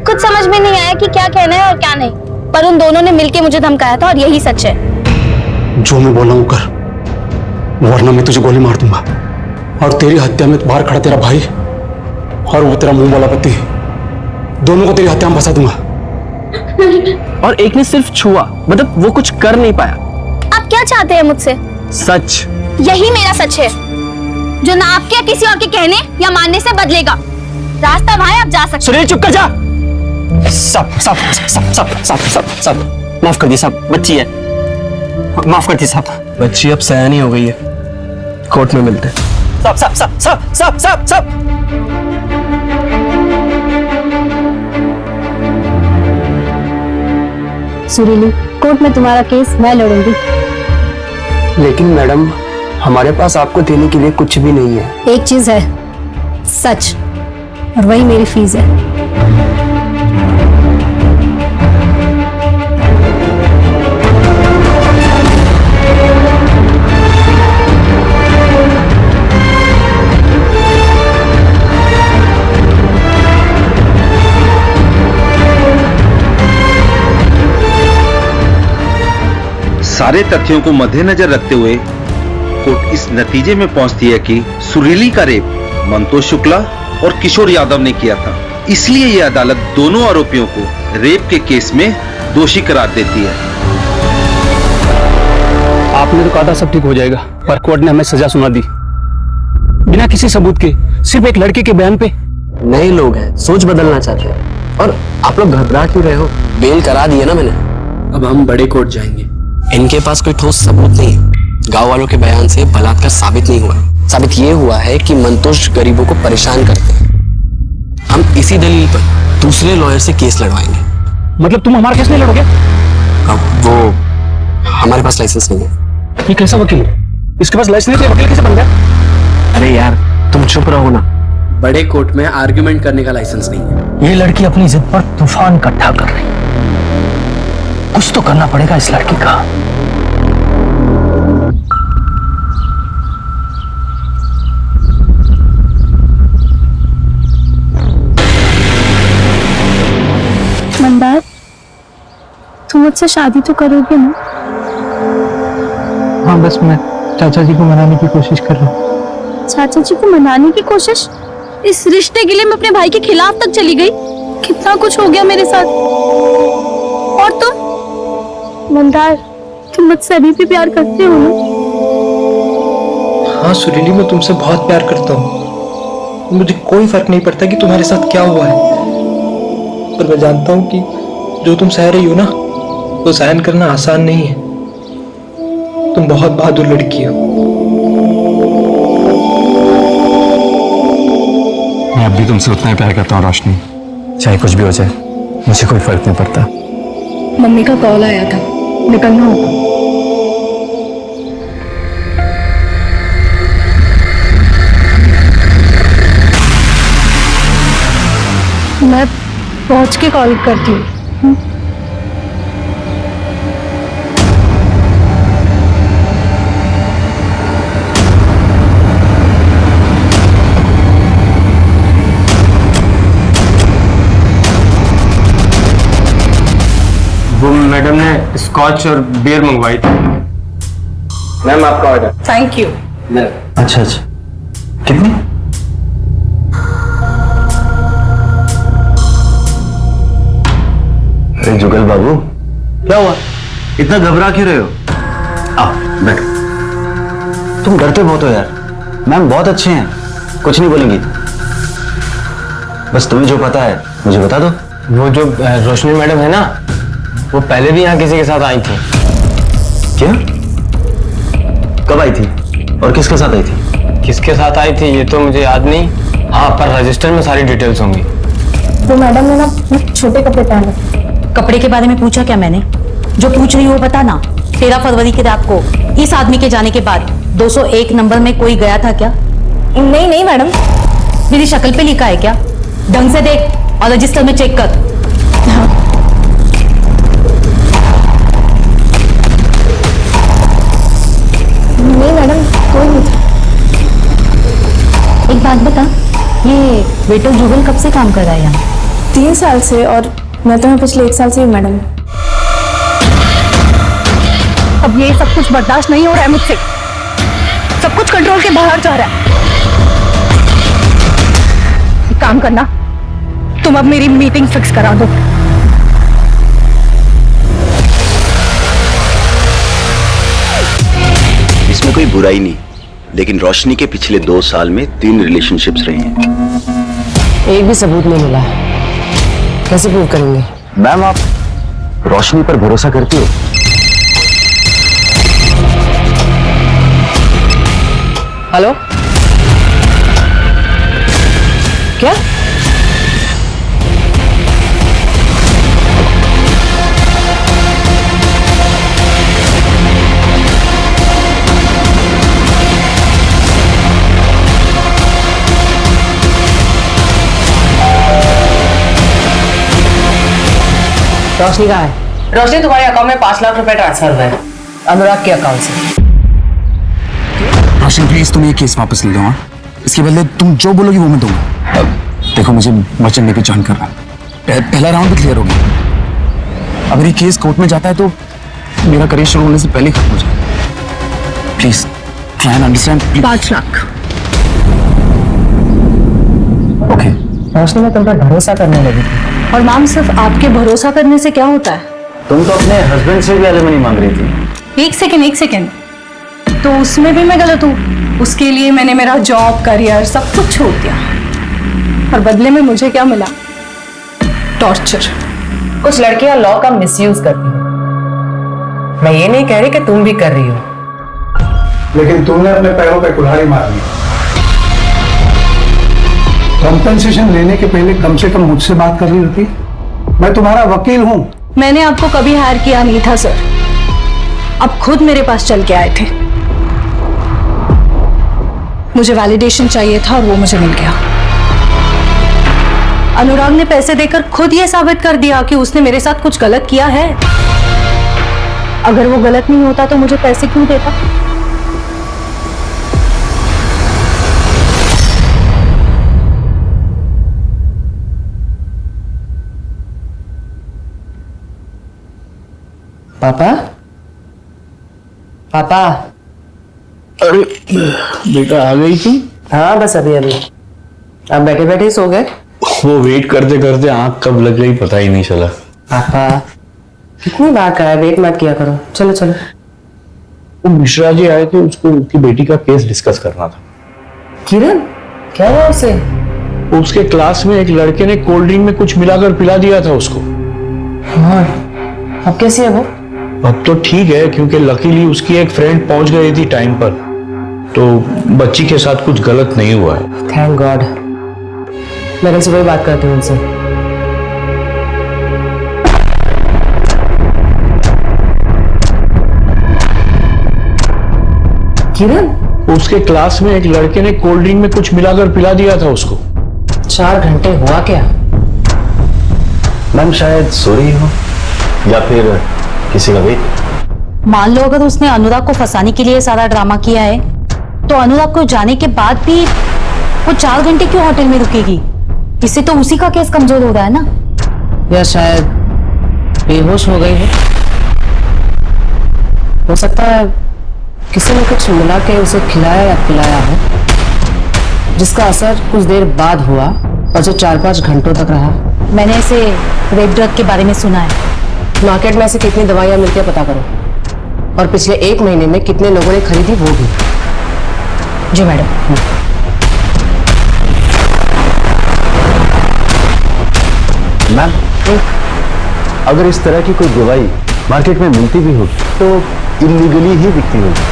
कुछ समझ में नहीं आया कि क्या कहना है और क्या नहीं, पर उन दोनों ने मिलकर मुझे धमकाया था और यही सच है। जो मैं बोला हूं कर, वरना मैं तुझे गोली मार दूंगा। और तेरी हत्या में बाहर खड़ा तेरा भाई और वो तेरा मुंह वाला पति, दोनों को तेरी हत्या में फंसा दूंगा। और एक ने सिर्फ छुआ, मतलब वो कुछ कर नहीं पाया। आप क्या चाहते हैं मुझसे? सच। यही मेरा सच है, जो ना आपके या किसी और के कहने या मानने से बदलेगा। रास्ता वहां है, आप जा सकते। सुनील, चुप कर जा। सब सब सब सब सब सब सब माफ कर दी साहब, बच्ची है, माफ कर दी साहब। बच्ची अब सयानी हो गई है, कोर्ट में मिलते हैं। सब सब सब सब सब सब सब सुरीली, कोर्ट में तुम्हारा केस मैं लड़ूंगी। लेकिन मैडम, हमारे पास आपको देने के लिए कुछ भी नहीं है। एक चीज है, सच, और वही मेरी फीस है। सारे तथ्यों को मद्देनजर रखते हुए कोर्ट इस नतीजे में पहुंचती है कि सुरीली का रेप मंतोष शुक्ला और किशोर यादव ने किया था। इसलिए यह अदालत दोनों आरोपियों को रेप के केस में दोषी करार देती है। आपने तो कहा था सब ठीक हो जाएगा, पर कोर्ट ने हमें सजा सुना दी बिना किसी सबूत के, सिर्फ एक लड़के के बयान पे। नए लोग हैं, सोच बदलना चाहते हैं, और आप लोग घबरा क्यों रहे हो? बेल करा दी है ना मैंने। अब हम बड़े कोर्ट जाएंगे। इनके पास कोई ठोस सबूत नहीं है। गांव वालों के बयान से बलात्कार साबित नहीं हुआ। साबित ये हुआ है कि मंतोष गरीबों को परेशान करते हैं। हम इसी दलील पर दूसरे लॉयर से केस लड़वाएंगे। मतलब तुम हमारा केस नहीं लड़ोगे? अब वो हमारे पास लाइसेंस नहीं है। ये कैसा वकील है? इसके पास लाइसेंस नहीं, वकील कैसे बन गया? अरे यार, तुम चुप रहो ना। बड़े कोर्ट में आर्ग्यूमेंट करने का लाइसेंस नहीं है। ये लड़की अपनी जिद पर तूफान इकट्ठा कर रही है। कुछ तो करना पड़ेगा इस लड़की का। मंदार, तुम मुझसे शादी तो करोगे ना? हाँ, बस मैं चाचा जी को मनाने की कोशिश कर रहा हूँ। चाचा जी को मनाने की कोशिश? इस रिश्ते के लिए मैं अपने भाई के खिलाफ तक चली गई। कितना कुछ हो गया मेरे साथ। और तुम मंदार, तुम मुझसे अभी भी प्यार करते हो ना? हाँ सुरीली, मैं तुमसे बहुत प्यार करता हूँ। मुझे कोई फर्क नहीं पड़ता कि तुम्हारे साथ क्या हुआ है, पर मैं जानता हूँ कि जो तुम सह रही हो ना, वो सहन करना आसान नहीं है। तुम बहुत बहादुर लड़की हो। मैं अब भी तुमसे उतना ही प्यार करता हूँ रोशनी, चाहे कुछ भी हो जाए मुझे कोई फर्क नहीं पड़ता। मम्मी का कॉल आया था, निकलना होगा। मैं पहुंच के कॉल करती हूँ। वो मैडम ने स्कॉच और बियर मंगवाई थी। मैम आपका ऑर्डर। Thank you. अच्छा अच्छा, कितनी? अरे जुगल बाबू, क्या हुआ? इतना घबरा क्यों रहे हो? आओ बैठो। तुम डरते बहुत हो यार। मैम बहुत अच्छे हैं, कुछ नहीं बोलेंगी। बस तुम्हें जो पता है मुझे बता दो। वो जो रोशनी मैडम है ना, वो पहले भी यहाँ किसी के साथ आई थी। क्या? कब आई थी और किसके साथ आई थी? किसके साथ आई थी ये तो मुझे याद नहीं। हाँ, पर रजिस्टर में सारी डिटेल्स होंगी। वो मैडम ने ना छोटे कपड़े पहने। कपड़े के बारे में पूछा क्या मैंने? जो पूछ रही हो बता ना। 13 फरवरी की रात को इस आदमी के जाने के बाद 201 नंबर में कोई गया था क्या? नहीं नहीं मैडम। मेरी शक्ल पे लिखा है क्या? ढंग से देख और रजिस्टर में चेक कर। नहीं मैडम, कोई नहीं। एक बात बता, ये वेटर जुगल कब से काम कर रहा है यहाँ? 3 साल से, और मैं तो यहाँ पिछले 1 साल से हूँ मैडम। अब ये सब कुछ बर्दाश्त नहीं हो रहा है मुझसे। सब कुछ कंट्रोल के बाहर जा रहा है। एक काम करना, तुम अब मेरी मीटिंग फिक्स करा दो। इसमें कोई बुराई नहीं, लेकिन रोशनी के पिछले 2 साल में 3 रिलेशनशिप्स रहे हैं। एक भी सबूत नहीं मिला, कैसे प्रूव करेंगे? मैम आप रोशनी पर भरोसा करती हो? हेलो, क्या? रोशनी कहाँ है? रोशनी, तुम्हारे अकाउंट में 5 लाख रुपए ट्रांसफर हुए हैं अनुराग के अकाउंट से। रोशनी प्लीज तुम ये केस वापस ले लो। हाँ, इसके बदले तुम जो बोलोगी वो मैं दूंगा। अब देखो मुझे वचन लेके ज्वाइन करना है। पहला राउंड भी क्लियर हो गया। अगर ये केस कोर्ट में जाता है तो मेरा करियर शुरू होने से पहले खत्म हो जाए। Please try and understand. 5 lakh. Okay. Roshni, मैं तुम पर भरोसा करने लगी थी। और मैम, सिर्फ आपके भरोसा करने से क्या होता है? तुम तो अपने हस्बैंड से भी एलिमनी मांग रही थी। एक सेकेंड। तो उसमें भी मैं गलत हूँ? उसके लिए मैंने मेरा जॉब, करियर सब कुछ छोड़ दिया, और बदले में मुझे क्या मिला? टॉर्चर। कुछ लड़कियां लॉ का मिसयूज करती हैं। मैं ये नहीं कह रही कि तुम भी कर रही हो, लेकिन तुमने अपने पैरों पे कुल्हाड़ी मार दी। कंपनसेशन लेने के पहले कम से कम मुझसे बात कर रही होती। मैं तुम्हारा वकील हूं। मैंने आपको कभी हायर किया नहीं था सर, आप खुद मेरे पास चल के आए थे। मुझे वैलिडेशन चाहिए था और वो मुझे मिल गया। अनुराग ने पैसे देकर खुद ये साबित कर दिया कि उसने मेरे साथ कुछ गलत किया है। अगर वो गलत नहीं होता तो मुझे पैसे क्यों देता? पापा, पापा। अरे बेटा आ गई थी? हाँ बस अभी अभी। आप बैठे बैठे ही सो गए? वो वेट करते करते आंख कब लग गई पता ही नहीं चला। पापा कितनी बार कहा है वेट मत किया करो। चलो चलो। वो मिश्रा जी आए थे, उसको उनकी बेटी का केस डिस्कस करना था। किरण, क्या हुआ उसे? उसके क्लास में एक लड़के ने कोल्ड ड्रिंक में कुछ मिलाकर पिला दिया था उसको। हाँ अब कैसी है वो? अब तो ठीक है, क्योंकि लकीली उसकी एक फ्रेंड पहुंच गई थी टाइम पर, तो बच्ची के साथ कुछ गलत नहीं हुआ है। Thank God. मैं कल सुबह ही बात करती हूँ उनसे। किरण, उसके क्लास में एक लड़के ने कोल्ड ड्रिंक में कुछ मिलाकर पिला दिया था उसको। 4 घंटे हुआ क्या? मैम शायद सो रही हो या फिर किसी का वेट। मान लो अगर उसने अनुराग को फंसाने के लिए सारा ड्रामा किया है, तो अनुराग को जाने के बाद भी वो 4 घंटे क्यों होटल में रुकेगी? इससे तो उसी का केस कमजोर हो रहा है ना। या शायद बेहोश हो गई हो सकता है किसी ने कुछ मिला के उसे खिलाया या पिलाया हो, जिसका असर कुछ देर बाद हुआ और जो 4-5 घंटों तक रहा। मैंने ऐसे रेप ड्रग के बारे में सुना है। मार्केट में ऐसे कितनी दवाइयां मिलती है पता करो, और पिछले 1 महीने में कितने लोगों ने खरीदी वो भी। जी मैडम। मैम, अगर इस तरह की कोई दवाई मार्केट में मिलती भी हो तो इलीगली ही बिकती होगी।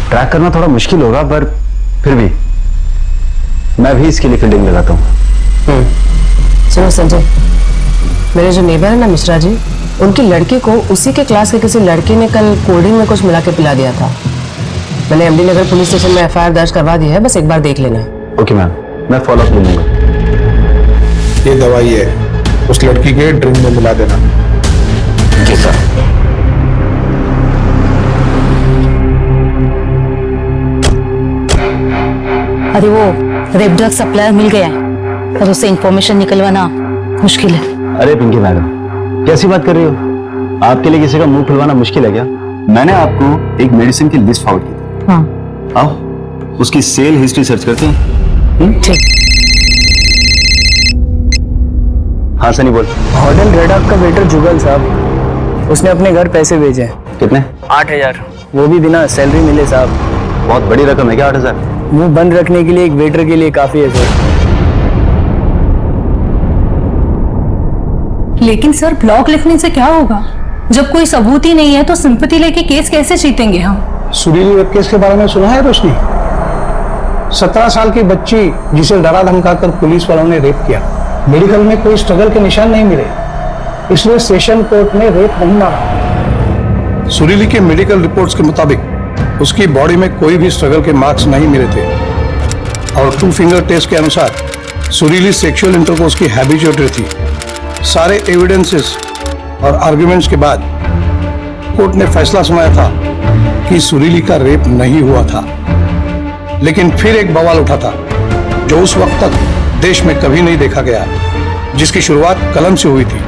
ट्रैक करना थोड़ा मुश्किल होगा, पर फिर भी मैं भी इसके लिए फील्डिंग लगाता हूँ। सुनो संजय, मेरे जो नेबर है ना मिश्रा जी, उनकी लड़की को उसी के क्लास के किसी लड़के ने कल कोल्ड ड्रिंक में कुछ मिला के पिला दिया था। मैंने एमडी नगर पुलिस स्टेशन में एफआईआर दर्ज करवा दी है, बस एक बार देख लेना। ओके मैम, मैं फॉलो अप ले लूंगा। ये दवाई है, उस लड़की के ड्रिंक में मिला देना। जी सर। अरे वो रेप ड्रग सप्लायर मिल गया है और उससे इंफॉर्मेशन निकलवाना मुश्किल है। अरे पिंकी मैडम, कैसी बात कर रही हो? आपके लिए किसी का मुंह खुलवाना मुश्किल है क्या? मैंने आपको एक मेडिसिन की लिस्ट फॉरवर्ड की थी। हाँ। आओ उसकी सेल हिस्ट्री सर्च करते हैं। ठीक। हाँ सनी बोल। होटल रेड आर्क का वेटर जुगल साहब, उसने अपने घर पैसे भेजे। कितने? 8,000, वो भी बिना सैलरी मिले साहब। बहुत बड़ी रकम है क्या 8,000? मुंह बंद रखने के लिए एक वेटर के लिए काफी है सर। लेकिन सर ब्लॉग लिखने से क्या होगा? जब कोई सबूत ही नहीं है तो सिंपैथी लेके केस कैसे जीतेंगे हम? सुरीली रेप केस के बारे में सुना है रोशनी? 17 साल की बच्ची जिसे डरा धमकाकर पुलिस वालों ने रेप किया। मेडिकल में कोई स्ट्रगल के निशान नहीं मिले, इसलिए सेशन कोर्ट ने रेप नहीं माना। सुरीली के मेडिकल रिपोर्ट्स के मुताबिक उसकी बॉडी में कोई भी स्ट्रगल के मार्क्स नहीं मिले थे, और 2 फिंगर टेस्ट के अनुसार सुरीली सेक्सुअल इंटरकोर्स की हैबिचुएटर थी। सारे एविडेंसेस और आर्गुमेंट्स के बाद कोर्ट ने फैसला सुनाया था कि सुरीली का रेप नहीं हुआ था। लेकिन फिर एक बवाल उठा था जो उस वक्त तक देश में कभी नहीं देखा गया, जिसकी शुरुआत कलम से हुई थी।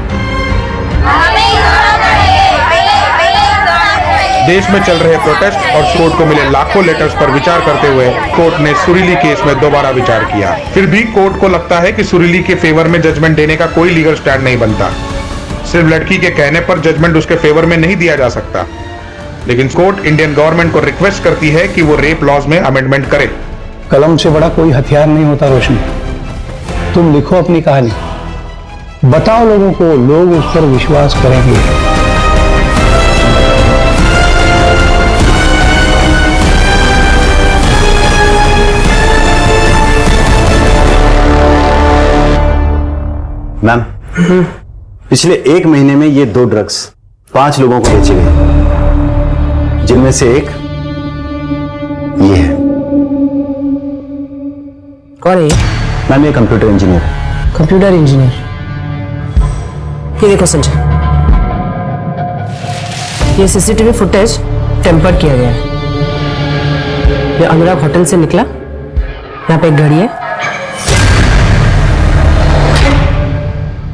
देश में चल रहे प्रोटेस्ट और कोर्ट को मिले लाखों लेटर्स पर विचार करते हुए कोर्ट ने सुरीली केस में दोबारा विचार किया। फिर भी कोर्ट को लगता है कि सुरीली के फेवर में जजमेंट देने का कोई लीगल स्टैंड नहीं बनता। सिर्फ लड़की के कहने पर जजमेंट उसके फेवर में नहीं दिया जा सकता। लेकिन कोर्ट इंडियन गवर्नमेंट को रिक्वेस्ट करती है कि वो रेप लॉज में अमेंडमेंट करे। कलम से बड़ा कोई हथियार नहीं होता रोशनी। तुम लिखो अपनी कहानी, बताओ लोगों को, लोग उस पर विश्वास करेंगे। मैम, पिछले 1 महीने में ये 2 ड्रग्स 5 लोगों को बेचे गए, जिनमें से एक ये है। कौन है ये? मैम ये कंप्यूटर इंजीनियर है। Computer engineer? ये देखो संजय, ये सीसीटीवी फुटेज टेम्पर किया गया है। ये अनुराग होटल से निकला, यहाँ पे एक घड़ी है,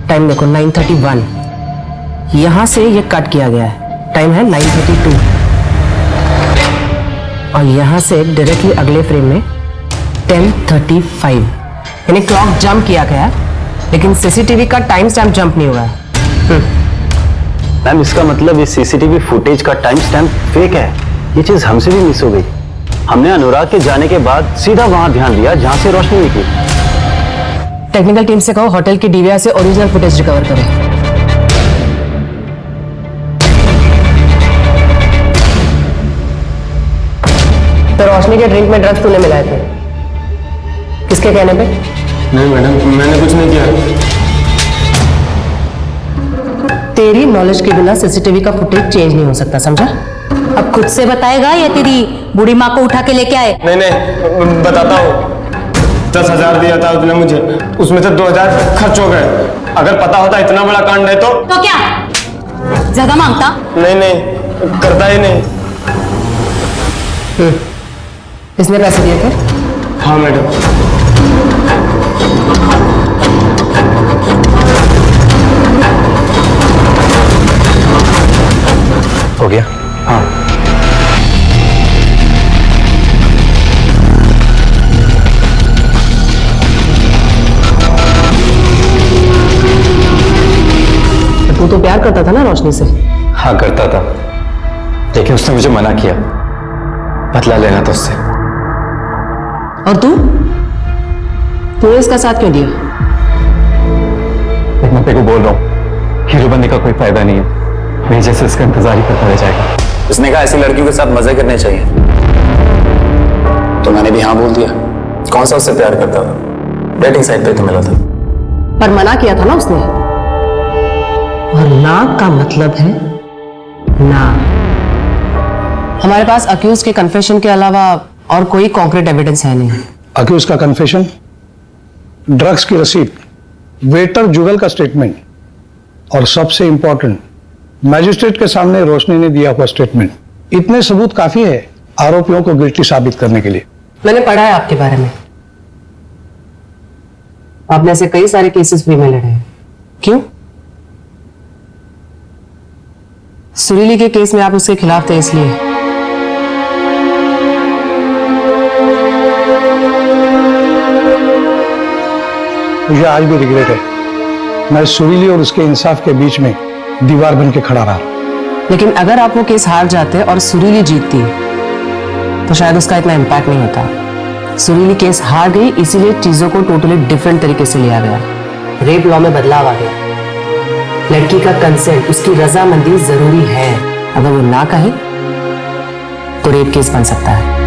टाइम देखो 9:31। यहां से ये कट किया गया है, टाइम है 9:32। और यहां से डायरेक्टली अगले फ्रेम में 10:35, यानी क्लॉक जंप किया गया, लेकिन सीसीटीवी का टाइम स्टैम्प जंप नहीं हुआ है। मैम इसका मतलब इस सीसीटीवी फुटेज का टाइम स्टैम्प फेक है। ये चीज हमसे भी मिस हो गई। हमने अनुराग के जाने के बाद सीधा वहां ध्यान दिया जहां से रोशनी निकली। टेक्निकल टीम से कहो होटल की डीवीआर से ओरिजिनल फुटेज रिकवर करें। तो रोशनी के ड्रिंक में ड्रग्स तूने मिलाए थे, किसके कहने पे? नहीं मैडम, मैंने कुछ नहीं किया। तेरी नॉलेज के बिना सीसीटीवी का फुटेज चेंज नहीं हो सकता, समझा? अब खुद से बताएगा या तेरी बूढ़ी माँ को उठा के लेके आए? नहीं बताता हूँ। 10,000 दिया था उसने मुझे, उसमें से 2,000 खर्च हो गए। अगर पता होता इतना बड़ा कांड है तो क्या ज्यादा मांगता? नहीं करता ही नहीं। इसने पैसे दिए थे? हाँ मैडम। हो गया? हाँ। तू तो प्यार करता था ना रोशनी से? हाँ करता था, लेकिन उसने मुझे मना किया, बदला लेना था उससे। और तूने इसका साथ क्यों दिया? मैं तेरे को बोल रहा हूँ, हीरो बनने का कोई फायदा नहीं है, मेरे जैसे इसका इंतजार ही करता रह जाएगा। उसने कहा ऐसी लड़कियों के साथ मजे करने चाहिए, तो मैंने भी हाँ बोल दिया। कौन सा उससे प्यार करता था, डेटिंग साइट पे तो मिला था। पर मना किया था ना उसने, और ना का मतलब है ना। हमारे पास अक्यूज के कन्फेशन के अलावा और कोई कॉन्क्रीट एविडेंस है नहीं। अक्यूज का कन्फेशन, ड्रग्स की रसीद, वेटर जुगल का स्टेटमेंट और सबसे इंपॉर्टेंट मैजिस्ट्रेट के सामने रोशनी ने दिया हुआ स्टेटमेंट, इतने सबूत काफी है आरोपियों को गिल्टी साबित करने के लिए। मैंने पढ़ा है आपके बारे में, आपने ऐसे कई सारे केसेस फ्री में लड़े हैं। क्यों? सुरीली के केस में आप उसके खिलाफ थे इसलिए। मुझे आज भी रिग्रेट है, मैं सुरीली और उसके इंसाफ के बीच में दीवार बन के खड़ा रहा। लेकिन अगर आप वो केस हार जाते और सुरीली जीतती तो शायद उसका इतना इम्पैक्ट नहीं होता। सुरीली केस हार गई, इसीलिए चीजों को टोटली डिफरेंट तरीके से लिया गया। रेप लॉ में बदलाव आ गया, लड़की का कंसेंट, उसकी रजामंदी जरूरी है। अगर वो ना कहे तो रेप केस बन सकता है।